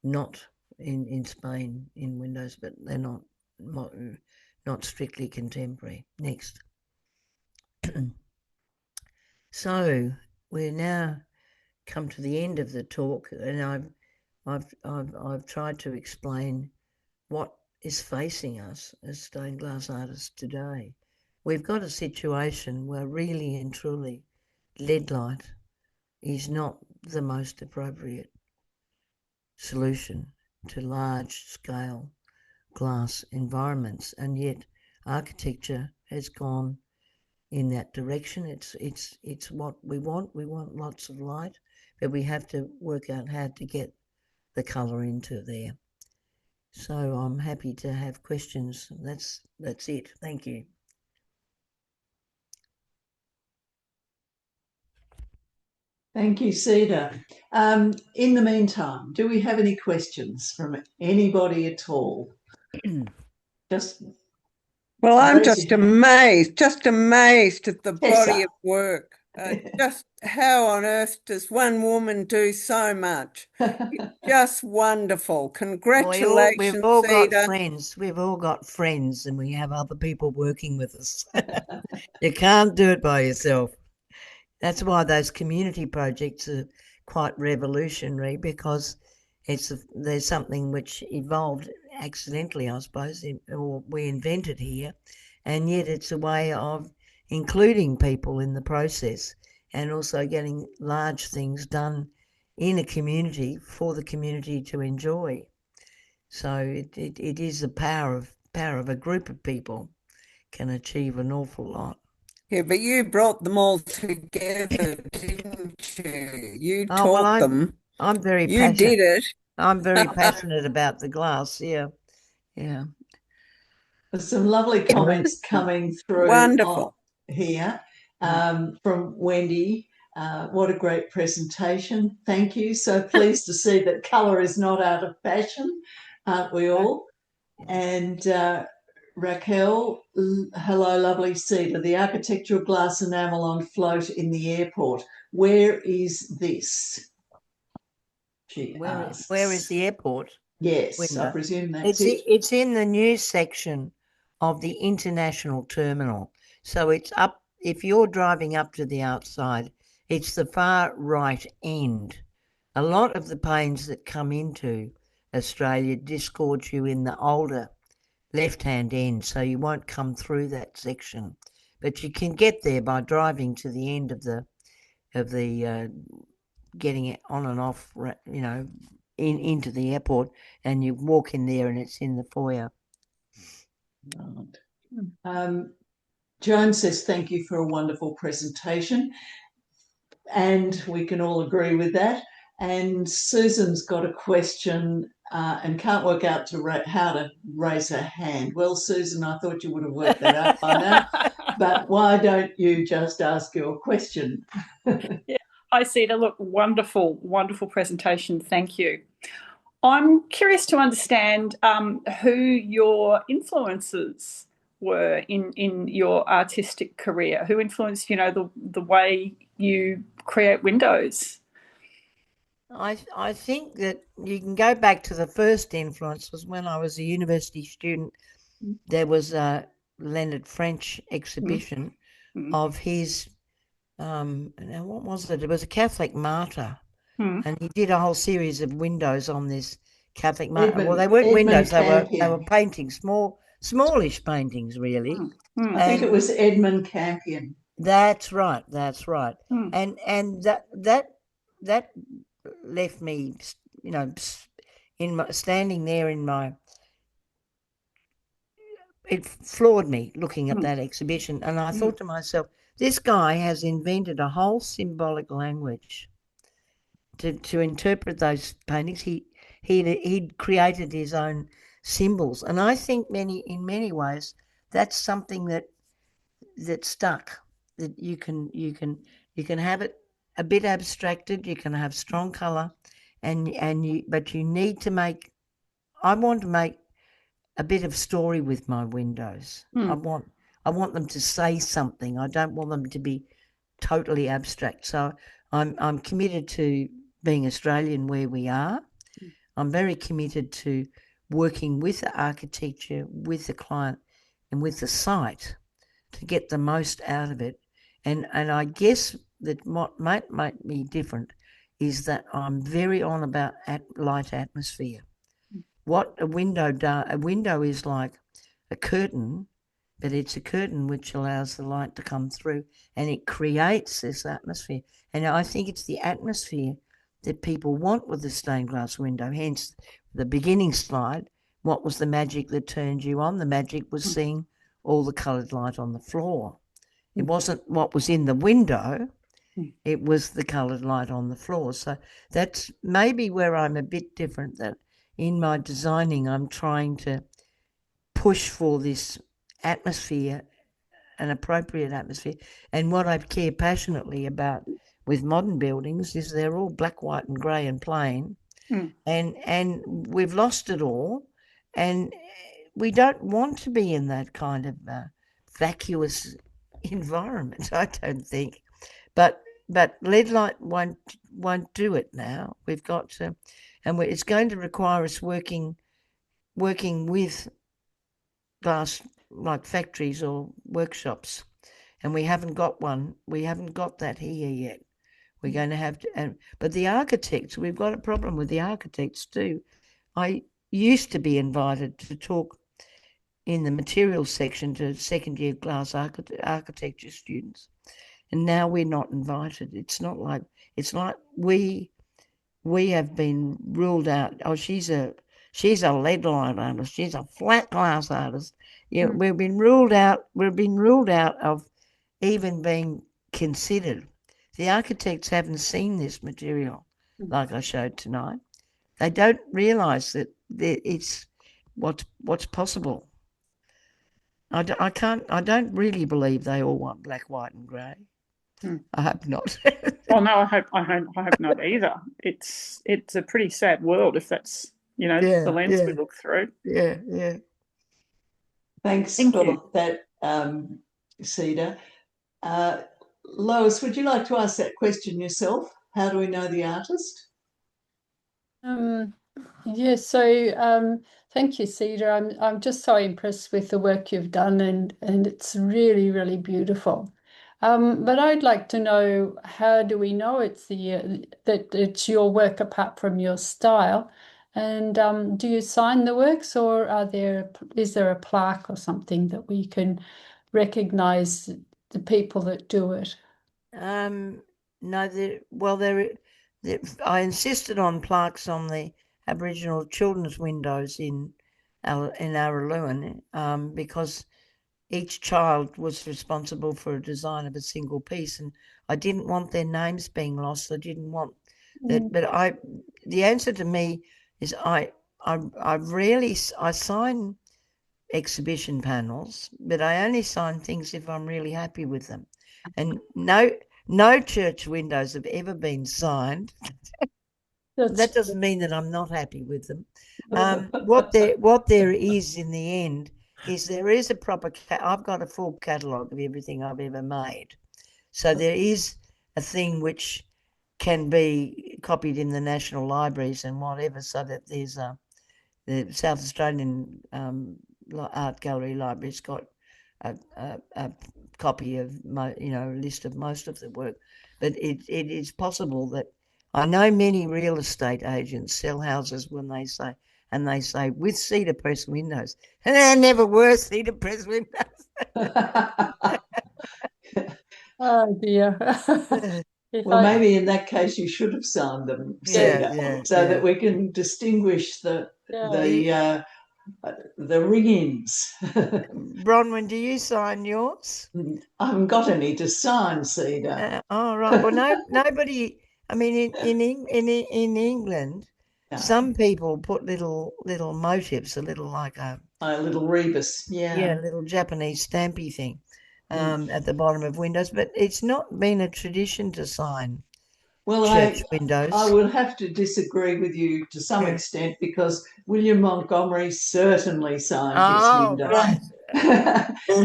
not in Spain in windows, but they're not strictly contemporary. Next. So we're now come to the end of the talk, and I've tried to explain what is facing us as stained glass artists today. We've got a situation where really and truly lead light is not the most appropriate solution to large scale glass environments, and yet architecture has gone in that direction. It's what we want. We want lots of light, but we have to work out how to get the colour into there. So I'm happy to have questions. That's it. Thank you. Thank you, Cedar. In the meantime, do we have any questions from anybody at all? Well, I'm just amazed at the body of work. Just how on earth does one woman do so much? Just wonderful. Congratulations, We've all got Cedar. friends. We've all got friends, and we have other people working with us. You can't do it by yourself. That's why those community projects are quite revolutionary, because there's something which evolved accidentally, I suppose, or we invented here, and yet it's a way of including people in the process and also getting large things done in a community for the community to enjoy. So it is the power of a group of people can achieve an awful lot. Yeah, but you brought them all together, didn't you? You taught them. I'm very passionate. You did it. I'm very passionate about the glass. Yeah. There's some lovely comments coming through. Wonderful. Here from Wendy. What a great presentation. Thank you. So pleased to see that colour is not out of fashion, aren't we all? And Raquel, hello, lovely Cedar. The architectural glass enamel on float in the airport. Where is this? She asks. Where is the airport? Yes, window? I presume that's it. It's in the news section of the international terminal. So it's up, if you're driving up to the outside, it's the far right end. A lot of the planes that come into Australia disgorge you in the older left-hand end, so you won't come through that section. But you can get there by driving to the end of the getting it on and off, into the airport, and you walk in there and it's in the foyer. Joan says, thank you for a wonderful presentation. And we can all agree with that. And Susan's got a question and can't work out how to raise her hand. Well, Susan, I thought you would have worked that out by now, but why don't you just ask your question? Yeah. Hi, Cedar. Look, wonderful, wonderful presentation. Thank you. I'm curious to understand who your influences were in your artistic career. Who influenced, the way you create windows? I think that you can go back to the first influence was when I was a university student. There was a Leonard French exhibition of his, now what was it? It was a Catholic martyr, and he did a whole series of windows on this Catholic martyr. Well, they weren't windows; they were paintings, smallish paintings, really. I think it was Edmund Campion. That's right. That's right. And that left me, standing there in my. It floored me looking at that exhibition, and I thought to myself, this guy has invented a whole symbolic language to interpret those paintings. He'd created his own symbols, and I think in many ways that's something that stuck. That you can have it a bit abstracted. You can have strong color, but you need to make. I want to make a bit of story with my windows. I want them to say something. I don't want them to be totally abstract. So I'm committed to being Australian where we are. I'm very committed to working with the architecture, with the client, and with the site to get the most out of it. And I guess that what might make me different is that I'm very on about light atmosphere. What a window is like a curtain, but it's a curtain which allows the light to come through, and it creates this atmosphere. And I think it's the atmosphere that people want with the stained glass window. Hence, the beginning slide, what was the magic that turned you on? The magic was seeing all the coloured light on the floor. It wasn't what was in the window, it was the coloured light on the floor. So that's maybe where I'm a bit different, that in my designing, I'm trying to push for this atmosphere, an appropriate atmosphere. And what I care passionately about with modern buildings is they're all black, white and grey and plain. And we've lost it all. And we don't want to be in that kind of vacuous environment, I don't think. But lead light won't do it now. We've got to... And it's going to require us working with glass, like factories or workshops, and we haven't got one. We haven't got that here yet. We're going to have to. But the architects, we've got a problem with the architects too. I used to be invited to talk in the materials section to second-year glass architecture students, and now we're not invited. It's like we have been ruled out. Oh, she's a lead light artist. She's a flat glass artist. Yeah, we've been ruled out. We've been ruled out of even being considered. The architects haven't seen this material, like I showed tonight. They don't realise that it's what's possible. I don't really believe they all want black, white, and grey. I hope not. Oh no, I hope not either. It's a pretty sad world if that's the lens we look through. Yeah. Thanks for that, Cedar. Lois, would you like to ask that question yourself? How do we know the artist? Yeah, so thank you, Cedar. I'm just so impressed with the work you've done, and it's really, really beautiful. But I'd like to know, how do we know that it's your work apart from your style? And do you sign the works, or is there a plaque or something that we can recognize the people that do it? No, I insisted on plaques on the Aboriginal children's windows in Araluen, because each child was responsible for a design of a single piece, and I didn't want their names being lost. I didn't want that. But the answer to me is I I sign exhibition panels, but I only sign things if I'm really happy with them. And no church windows have ever been signed. That doesn't mean that I'm not happy with them. What there is in the end is there is a proper. I've got a full catalogue of everything I've ever made, so there is a thing which can be copied in the national libraries and whatever, so that there's the South Australian Art Gallery Library's got a copy of list of most of the work, but it is possible that I know many real estate agents sell houses when they say with cedar press windows, and there never were cedar press windows. Oh dear. Well, maybe in that case you should have signed them, Cedar, so that we can distinguish the ring-ins. Bronwyn, do you sign yours? I haven't got any to sign, Cedar. Right. Well, nobody. I mean, in England, some people put little motifs, a little like a little rebus, a little Japanese stampy thing, at the bottom of windows. But it's not been a tradition to sign church windows. I will have to disagree with you to some extent, because William Montgomery certainly signed his window. Right.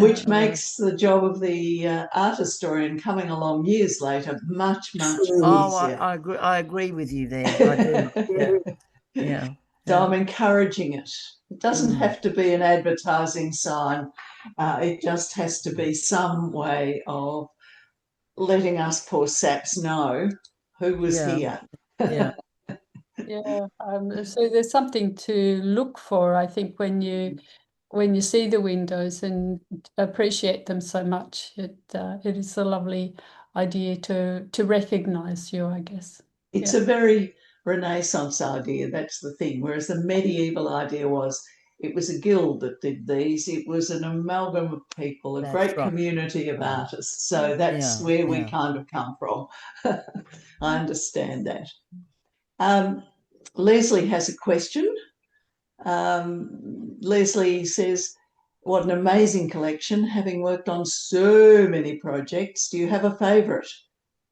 Which makes the job of the art historian coming along years later much easier. I agree with you there. I do. Yeah. So I'm encouraging it. It doesn't have to be an advertising sign. It just has to be some way of letting us poor saps know who was here. Yeah. So there's something to look for, I think, when you see the windows and appreciate them so much. It is a lovely idea to recognize you, I guess. It's a very Renaissance idea, that's the thing, whereas the medieval idea was it was a guild that did these. It was an amalgam of people, a great community of artists. So that's where we kind of come from. I understand that. Leslie has a question. Leslie says, what an amazing collection, having worked on so many projects. Do you have a favourite?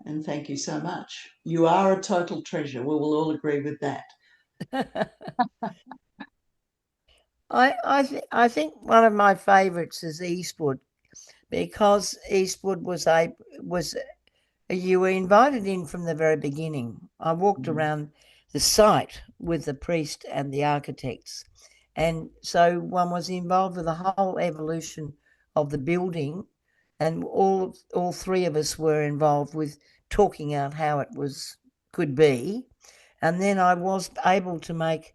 And thank you so much. You are a total treasure. We will all agree with that. I think one of my favourites is Eastwood, because Eastwood you were invited in from the very beginning. I walked around the site with the priest and the architects, and so one was involved with the whole evolution of the building, and all three of us were involved with talking out how it could be, and then I was able to make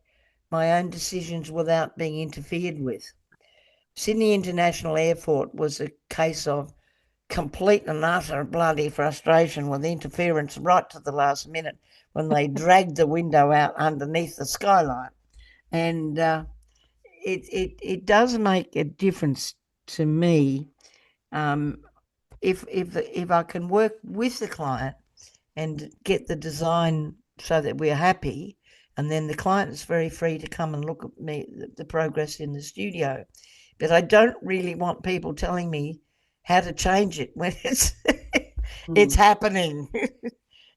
my own decisions without being interfered with. Sydney International Airport was a case of complete and utter bloody frustration with interference right to the last minute when they dragged the window out underneath the skyline. And it does make a difference to me if I can work with the client and get the design so that we're happy, and then the client is very free to come and look at the progress in the studio. But I don't really want people telling me how to change it when it's happening.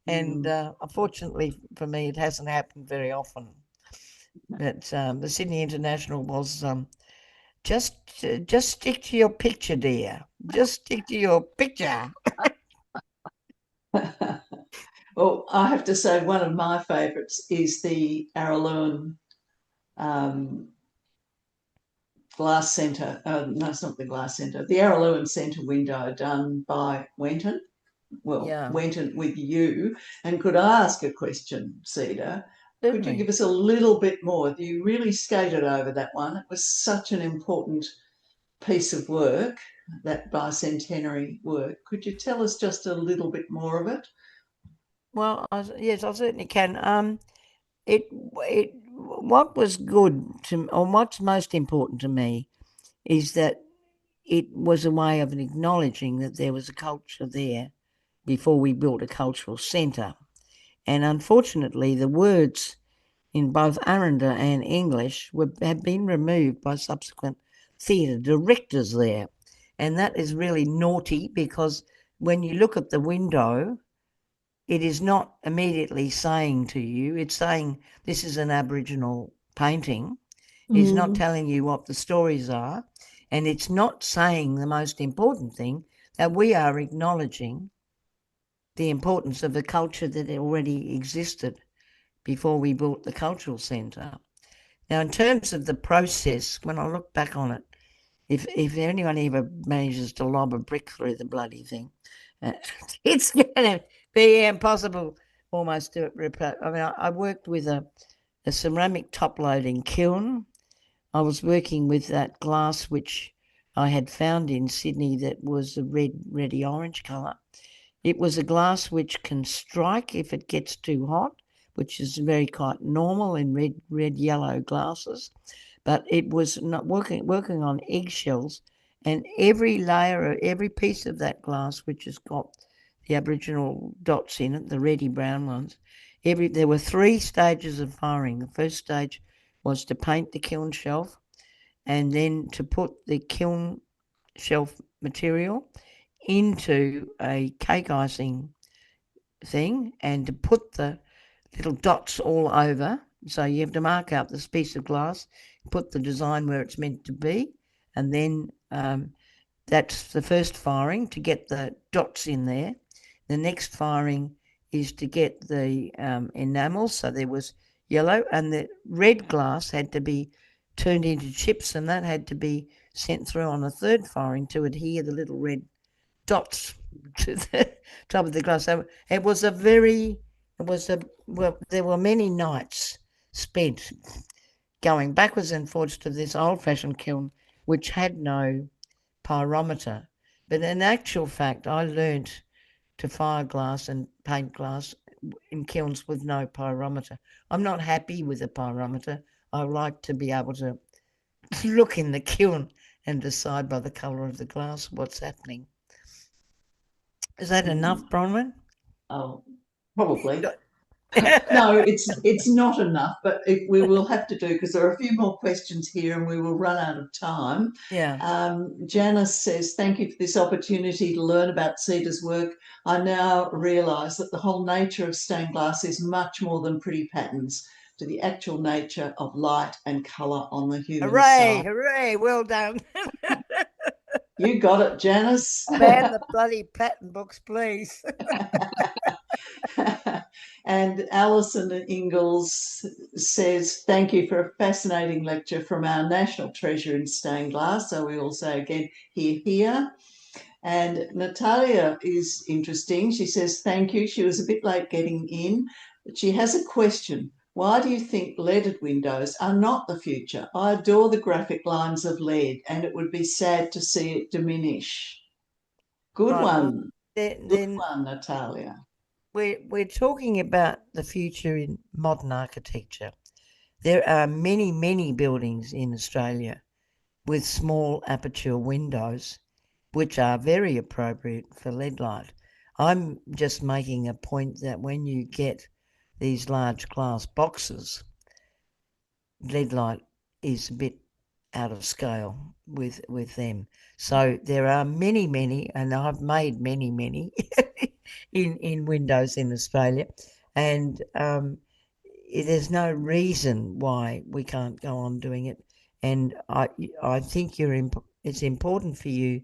And unfortunately for me, it hasn't happened very often. But the Sydney International was just stick to your picture, dear. Just stick to your picture. Well, I have to say one of my favourites is the Araluen glass centre. No, it's not the glass centre. The Araluen centre window done by Wenton. Well, Wenton with you. And could I ask a question, Cedar? Certainly. Could you give us a little bit more? You really skated over that one. It was such an important piece of work, that bicentenary work. Could you tell us just a little bit more of it? Well, yes, I certainly can. What was good or what's most important to me is that it was a way of acknowledging that there was a culture there before we built a cultural centre. And unfortunately, the words in both Aranda and English have been removed by subsequent theatre directors there. And that is really naughty, because when you look at the window, it is not immediately saying to you, it's saying this is an Aboriginal painting. It's not telling you what the stories are. And it's not saying the most important thing, that we are acknowledging the importance of the culture that already existed before we built the cultural centre. Now, in terms of the process, when I look back on it, if anyone ever manages to lob a brick through the bloody thing, it's going to be impossible almost to replace. I mean, I worked with a ceramic top-loading kiln. I was working with that glass which I had found in Sydney that was a reddy orange colour. It was a glass which can strike if it gets too hot, which is very quite normal in red yellow glasses. But it was not working on eggshells, and every layer, every piece of that glass, which has got the Aboriginal dots in it, the reddy brown ones, there were 3 stages of firing. The first stage was to paint the kiln shelf, and then to put the kiln shelf material into a cake icing thing, and to put the little dots all over. So you have to mark out this piece of glass, put the design where it's meant to be, and then that's the first firing, to get the dots in there. The next firing is to get the enamel, so there was yellow, and the red glass had to be turned into chips, and that had to be sent through on a third firing to adhere the little red dots to the top of the glass. So there were many nights spent going backwards and forwards to this old-fashioned kiln, which had no pyrometer. But in actual fact, I learnt to fire glass and paint glass in kilns with no pyrometer. I'm not happy with a pyrometer. I like to be able to look in the kiln and decide by the colour of the glass what's happening. Is that enough, Bronwyn? Oh, probably. No, it's not enough, but we will have to do, because there are a few more questions here and we will run out of time. Yeah. Janice says, thank you for this opportunity to learn about Cedar's work. I now realise that the whole nature of stained glass is much more than pretty patterns, to the actual nature of light and colour on the human side. Hooray, well done. You got it, Janice. Ban the bloody pattern books, please. And Alison Ingalls says, thank you for a fascinating lecture from our national treasure in stained glass. So we all say again, here. And Natalia is interesting. She says, thank you. She was a bit late getting in, but she has a question. Why do you think leaded windows are not the future? I adore the graphic lines of lead, and it would be sad to see it diminish. Good Right, one. Well, Good one, Natalia. We're talking about the future in modern architecture. There are many, many buildings in Australia with small aperture windows, which are very appropriate for lead light. I'm just making a point that when you get these large glass boxes, lead light is a bit out of scale with them. So there are many, many, and I've made many, many in windows in Australia, and there's no reason why we can't go on doing it. And I think it's important for you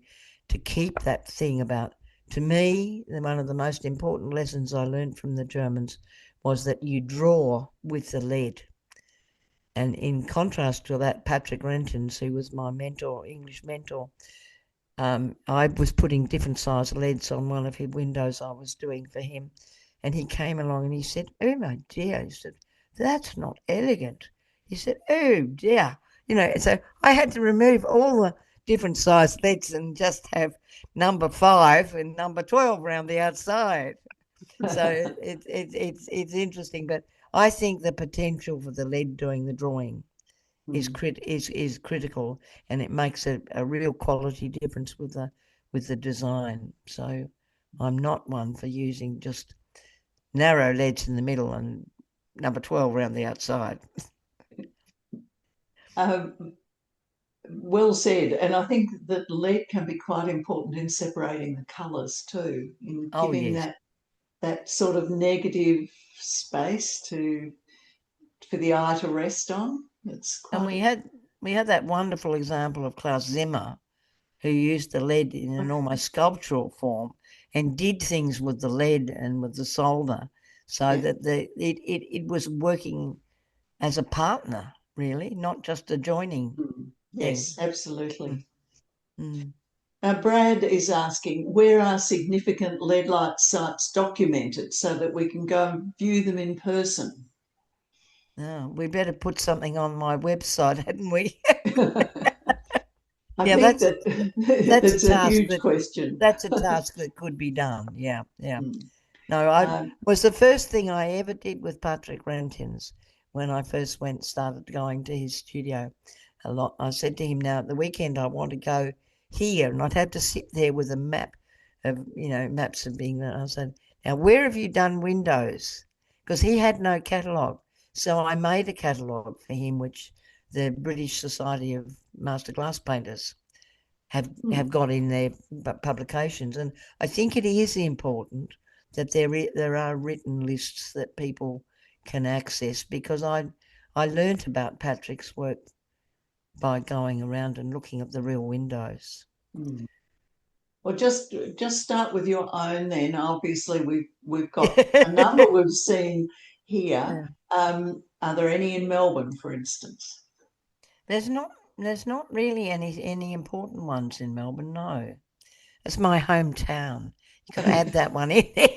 to keep that thing about. To me, one of the most important lessons I learned from the Germans was that you draw with the lead. And in contrast to that, Patrick Rentons, who was my mentor, English mentor, I was putting different size leads on one of his windows I was doing for him. And he came along and he said, oh, my dear, he said, that's not elegant. He said, oh, dear. So I had to remove all the different size leads and just have number 5 and number 12 around the outside. So it's interesting, but I think the potential for the lead doing the drawing is critical, and it makes a real quality difference with the design. So I'm not one for using just narrow leads in the middle and number 12 around the outside. Well said. And I think that lead can be quite important in separating the colours too, in giving that sort of negative space for the eye to rest on. It's quite. And we had that wonderful example of Klaus Zimmer, who used the lead in an almost sculptural form and did things with the lead and with the solder, so that it was working as a partner, really, not just a joining. Yes, absolutely. Mm. Brad is asking, where are significant lead light sites documented so that we can go and view them in person? Oh, we better put something on my website, hadn't we? I think that's a huge question. That's a task that could be done. Yeah. Mm. No, I was the first thing I ever did with Patrick Rankin's when I first started going to his studio a lot. I said to him, now at the weekend I want to go here, and I'd have to sit there with a map of, maps of being there. I said, now where have you done windows? Because he had no catalogue. So I made a catalogue for him, which the British Society of Master Glass Painters have got in their publications. And I think it is important that there are written lists that people can access, because I learnt about Patrick's work by going around and looking at the real windows. Mm. Well, just start with your own then. Obviously, we've got a number we've seen here. Yeah. Are there any in Melbourne, for instance? There's not really any important ones in Melbourne. No, it's my hometown. You've got to add that one in there.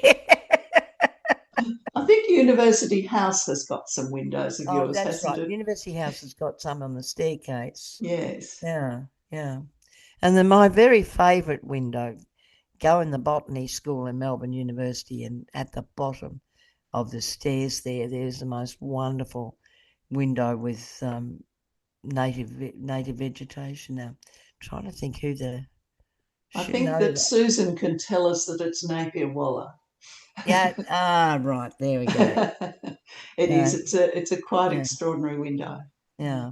I think University House has got some windows of yours, that's hasn't right. it? University House has got some on the staircase. Yes. Yeah. And then my very favourite window, go in the botany school in Melbourne University, and at the bottom of the stairs there's the most wonderful window with native vegetation. Now, I'm trying to think who I think that Susan can tell us that it's Napier Waller. Yeah. Right. There we go. It is. It's a quite extraordinary window. Yeah.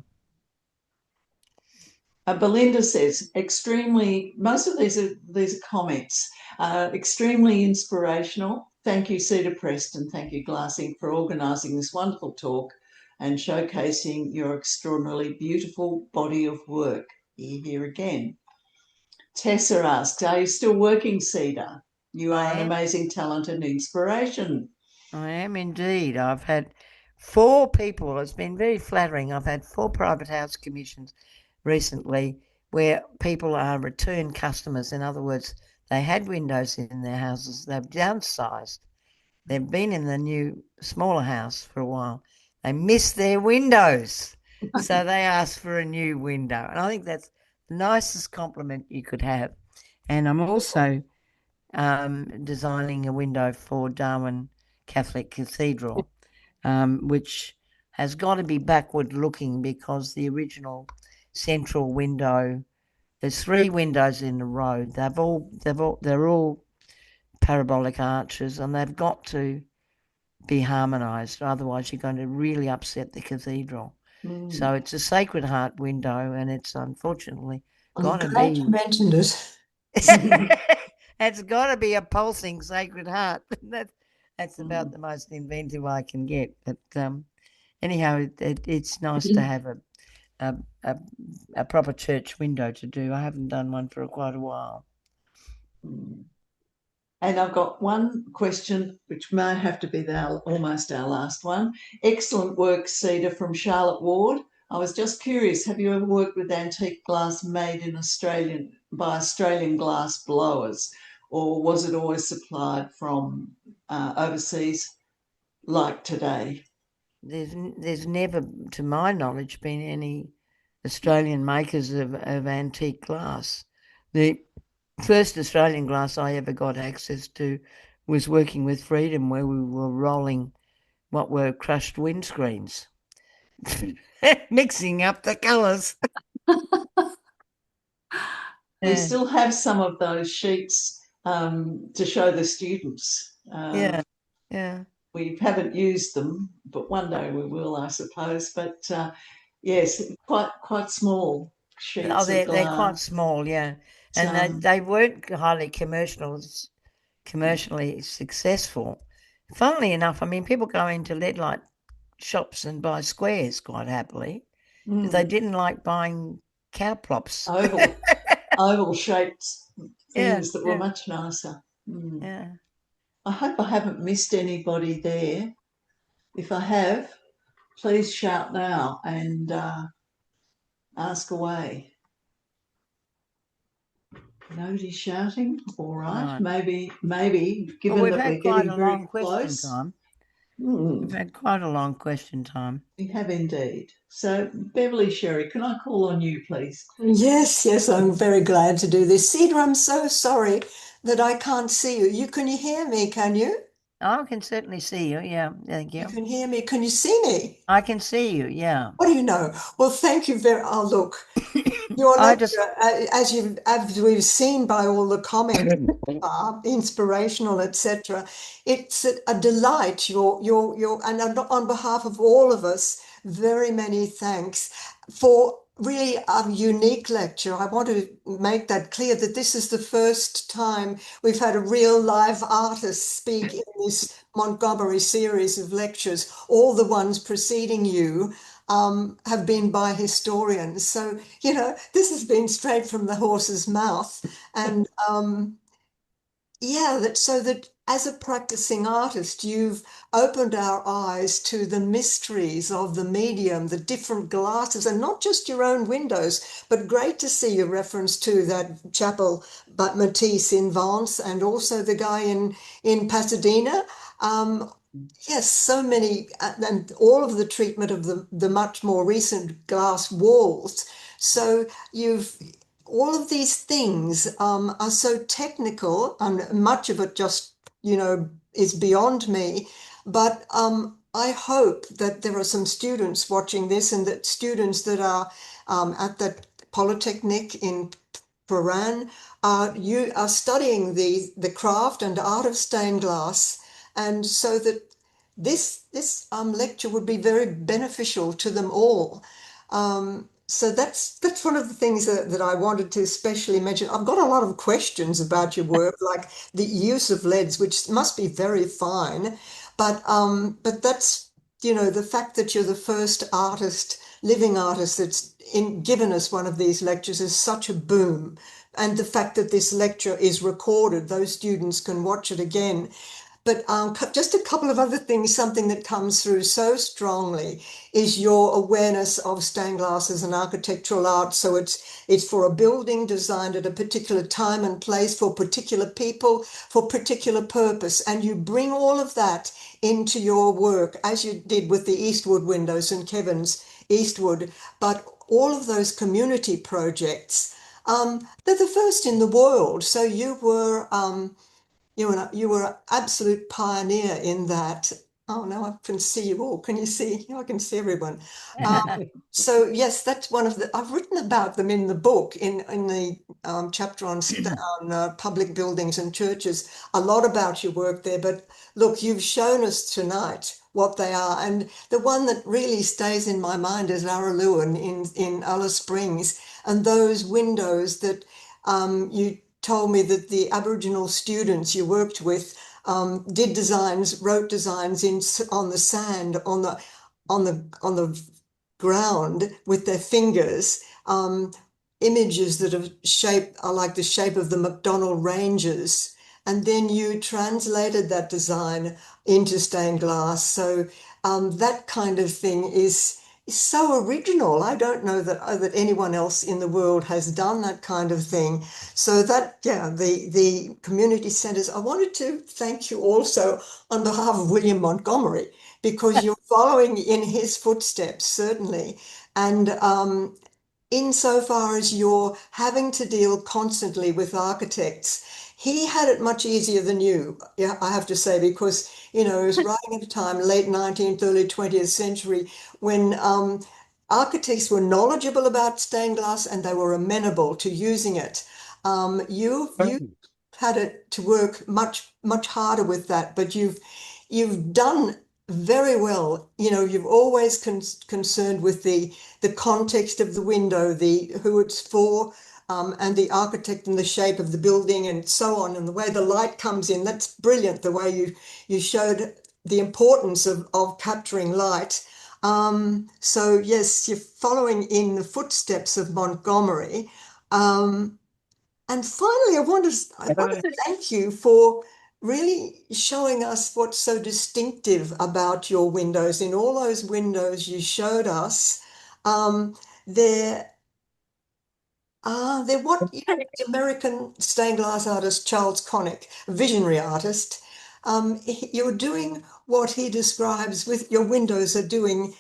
Belinda says, most of these are comments, extremely inspirational. Thank you, Cedar Prest, and thank you, Glassing, for organising this wonderful talk and showcasing your extraordinarily beautiful body of work. Here again. Tessa asks, are you still working, Cedar? You are an amazing talent and inspiration. I am indeed. I've had 4 people. It's been very flattering. I've had 4 private house commissions recently where people are return customers. In other words, they had windows in their houses. They've downsized. They've been in the new, smaller house for a while. They miss their windows. So they asked for a new window. And I think that's the nicest compliment you could have. And I'm also designing a window for Darwin Catholic Cathedral, which has got to be backward looking, because the original central window, there's 3 windows in a row. They're all parabolic arches, and they've got to be harmonised. Otherwise, you're going to really upset the cathedral. So it's a Sacred Heart window, and it's unfortunately got to be. Glad you mentioned it. It's got to be a pulsing Sacred Heart. That's about the most inventive I can get. But anyhow, it's nice to have a proper church window to do. I haven't done one for quite a while. And I've got one question, which may have to be almost our last one. Excellent work, Cedar, from Charlotte Ward. I was just curious, have you ever worked with antique glass made in by Australian glass blowers, or was it always supplied from overseas like today? There's never, to my knowledge, been any Australian makers of antique glass. The first Australian glass I ever got access to was working with Freedom, where we were rolling what were crushed windscreens, mixing up the colours. We still have some of those sheets to show the students. Yeah. we haven't used them, but one day we will, I suppose. But yes, quite small sheets Oh, of they're quite glass. small, yeah, and they weren't highly commercially successful. Funnily enough, I mean, people go into lead light shops and buy squares quite happily, but they didn't like buying cow props. Oval shaped Yeah, things that were yeah, much nicer. yeah. I hope I haven't missed anybody there. If I have, please shout now and ask away. Nobody's shouting. All right. Right. Maybe, Well, given we've that had we're quite getting a very long question close. time. We've had quite a long question time. We have indeed. So, Beverly Sherry, can I call on you, please? Yes, I'm very glad to do this. Cedar, I'm so sorry that I can't see you. Can you hear me, can you? I can certainly see you. Yeah, thank You you. can hear me. Can you see me? I can see you. Yeah. What do you know? Well, thank you very. Oh, look, your I just lecture, as we've seen by all the comments, inspirational, etc. It's a delight. And on behalf of all of us, very many thanks for really a unique lecture. I want to make that clear that this is the first time we've had a real live artist speak in this Montgomery series of lectures. All the ones preceding you have been by historians. So, this has been straight from the horse's mouth. And so that as a practicing artist, you've opened our eyes to the mysteries of the medium, the different glasses, and not just your own windows, but great to see your reference to that chapel, but Matisse in Vence, and also the guy in Pasadena. Yes, so many, and all of the treatment of the much more recent glass walls. So all of these things are so technical, and much of it just, is beyond me. But I hope that there are some students watching this, and that students that are at the Polytechnic in Paran, you are studying the craft and art of stained glass, and so that this lecture would be very beneficial to them all. So that's one of the things that I wanted to especially mention. I've got a lot of questions about your work, like the use of leads, which must be very fine, but that's the fact that you're the first living artist that's given us one of these lectures is such a boom. And the fact that this lecture is recorded, those students can watch it again. But just a couple of other things, something that comes through so strongly is your awareness of stained glass as an architectural art. So it's for a building designed at a particular time and place for particular people, for particular purpose. And you bring all of that into your work, as you did with the Eastwood windows and Kevin's Eastwood. But all of those community projects, they're the first in the world. So you were you were an absolute pioneer in that. Oh, now I can see you all. Can you see? I can see everyone. So yes, that's one of the. I've written about them in the book, in the chapter on public buildings and churches. A lot about your work there. But look, you've shown us tonight what they are, and the one that really stays in my mind is Araluen in Alice Springs, and those windows that you told me that the Aboriginal students you worked with wrote designs on the sand, on the ground with their fingers, images that are like the shape of the McDonnell Ranges. And then you translated that design into stained glass. So that kind of thing is so original. I don't know that anyone else in the world has done that kind of thing. So the community centres. I wanted to thank you also on behalf of William Montgomery, because you're following in his footsteps, certainly. And insofar as you're having to deal constantly with architects, he had it much easier than you, yeah, I have to say, because, he was writing at a time, late 19th, early 20th century, when architects were knowledgeable about stained glass and they were amenable to using it. You had it to work much, much harder with that, but you've done very well. You know, you've always concerned with the context of the window, the who it's for, and the architect and the shape of the building and so on, and the way the light comes in. That's brilliant, the way you showed the importance of capturing light. So yes, you're following in the footsteps of Montgomery. And finally, I want to thank you for really showing us what's so distinctive about your windows. In all those windows you showed us, they're what, you know, the American stained glass artist Charles Connick, a visionary artist. You're doing what he describes with your windows are doing,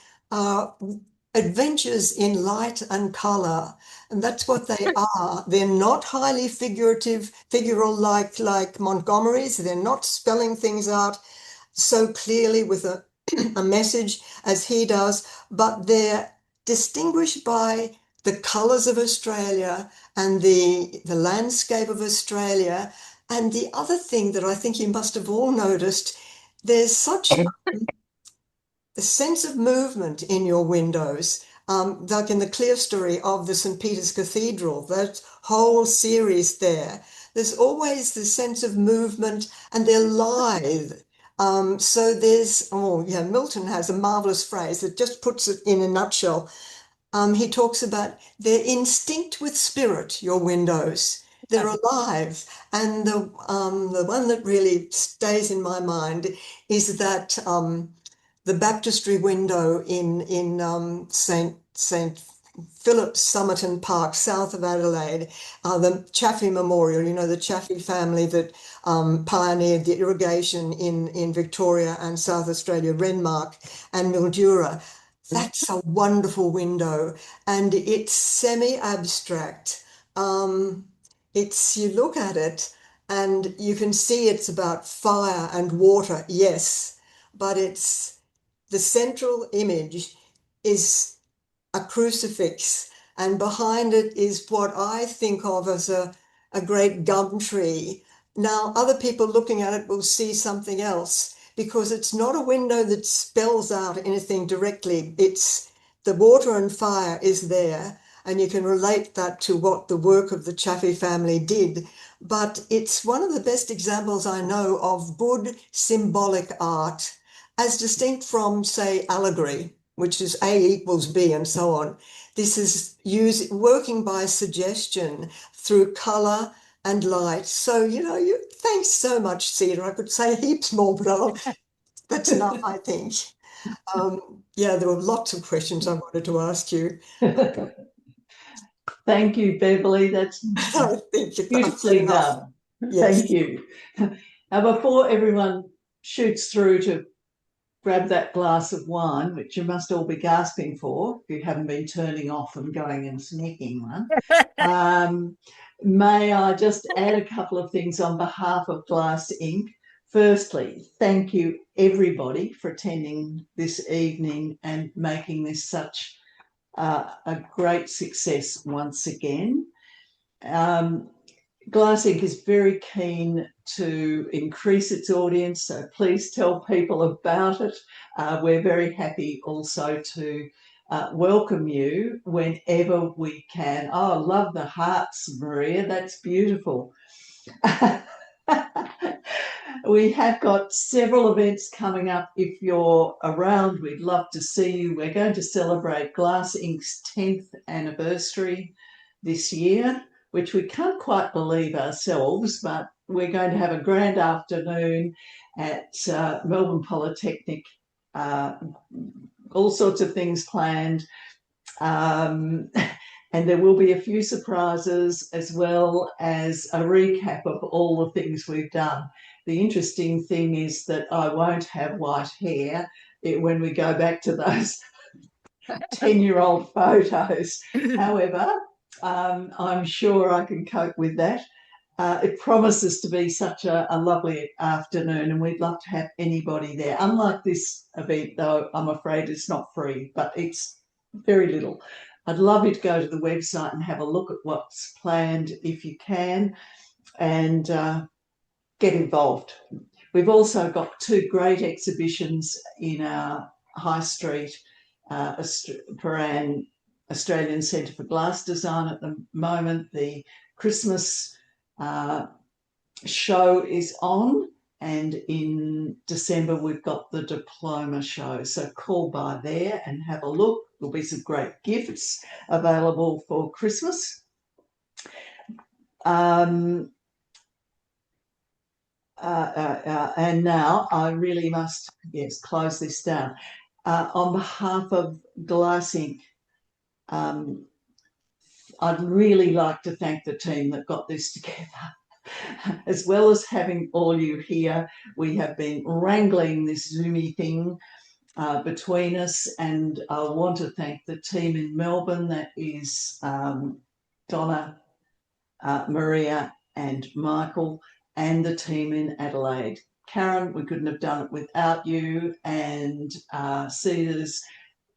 adventures in light and color. And that's what they are. They're not highly figural like Montgomery's. They're not spelling things out so clearly with a message as he does, but they're distinguished by the colours of Australia and the landscape of Australia. And the other thing that I think you must have all noticed, there's such a sense of movement in your windows. Like in the clerestory of the St. Peter's Cathedral, that whole series there, there's always the sense of movement and they're lithe. So there's, Milton has a marvelous phrase that just puts it in a nutshell. He talks about they're instinct with spirit, your windows. They're alive. And the one that really stays in my mind is that the baptistry window in St. Philip's Somerton Park, south of Adelaide, the Chaffey Memorial, you know, the Chaffey family that pioneered the irrigation in Victoria and South Australia, Renmark and Mildura. That's a wonderful window, and it's semi-abstract. You look at it and you can see it's about fire and water, yes, but the central image is a crucifix, and behind it is what I think of as a great gum tree. Now, other people looking at it will see something else because it's not a window that spells out anything directly. It's the water and fire is there, and you can relate that to what the work of the Chaffey family did. But it's one of the best examples I know of good symbolic art, as distinct from, say, allegory, which is A equals B and so on. This is working by suggestion through colour and light. So, thanks so much, Cedar. I could say heaps more, but that's enough, I think. There were lots of questions I wanted to ask you. Thank you, Beverly. That's I think beautifully done. Yes. Thank you. Now, before everyone shoots through to grab that glass of wine, which you must all be gasping for if you haven't been turning off and going and sneaking one, may I just add a couple of things on behalf of Glass Inc. Firstly, thank you, everybody, for attending this evening and making this such a great success once again. Glass Inc. is very keen to increase its audience, so please tell people about it. We're very happy also to welcome you whenever we can. Oh, love the hearts, Maria. That's beautiful. We have got several events coming up. If you're around, we'd love to see you. We're going to celebrate Glass Inc.'s 10th anniversary this year, which we can't quite believe ourselves, but we're going to have a grand afternoon at Melbourne Polytechnic, all sorts of things planned. And there will be a few surprises as well as a recap of all the things we've done. The interesting thing is that I won't have white hair when we go back to those 10-year-old photos. However, I'm sure I can cope with that. It promises to be such a lovely afternoon, and we'd love to have anybody there. Unlike this event, though, I'm afraid it's not free, but it's very little. I'd love you to go to the website and have a look at what's planned if you can, and get involved. We've also got two great exhibitions in our High Street Paran Australian Centre for Glass Design at the moment. The Christmas show is on, and in December we've got the diploma show. So call by there and have a look. There'll be some great gifts available for Christmas. And now I really must, close this down. On behalf of Glass Inc., I'd really like to thank the team that got this together. As well as having all you here, we have been wrangling this Zoomy thing between us, and I want to thank the team in Melbourne, that is Donna, Maria and Michael, and the team in Adelaide. Karen, we couldn't have done it without you, and Cedar's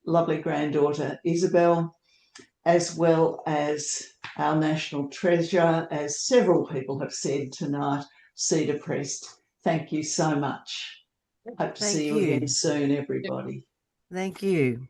lovely granddaughter Isabel, as well as our national treasure, as several people have said tonight, Cedar Prest. Thank you so much. Hope to see you again soon, everybody. Thank you.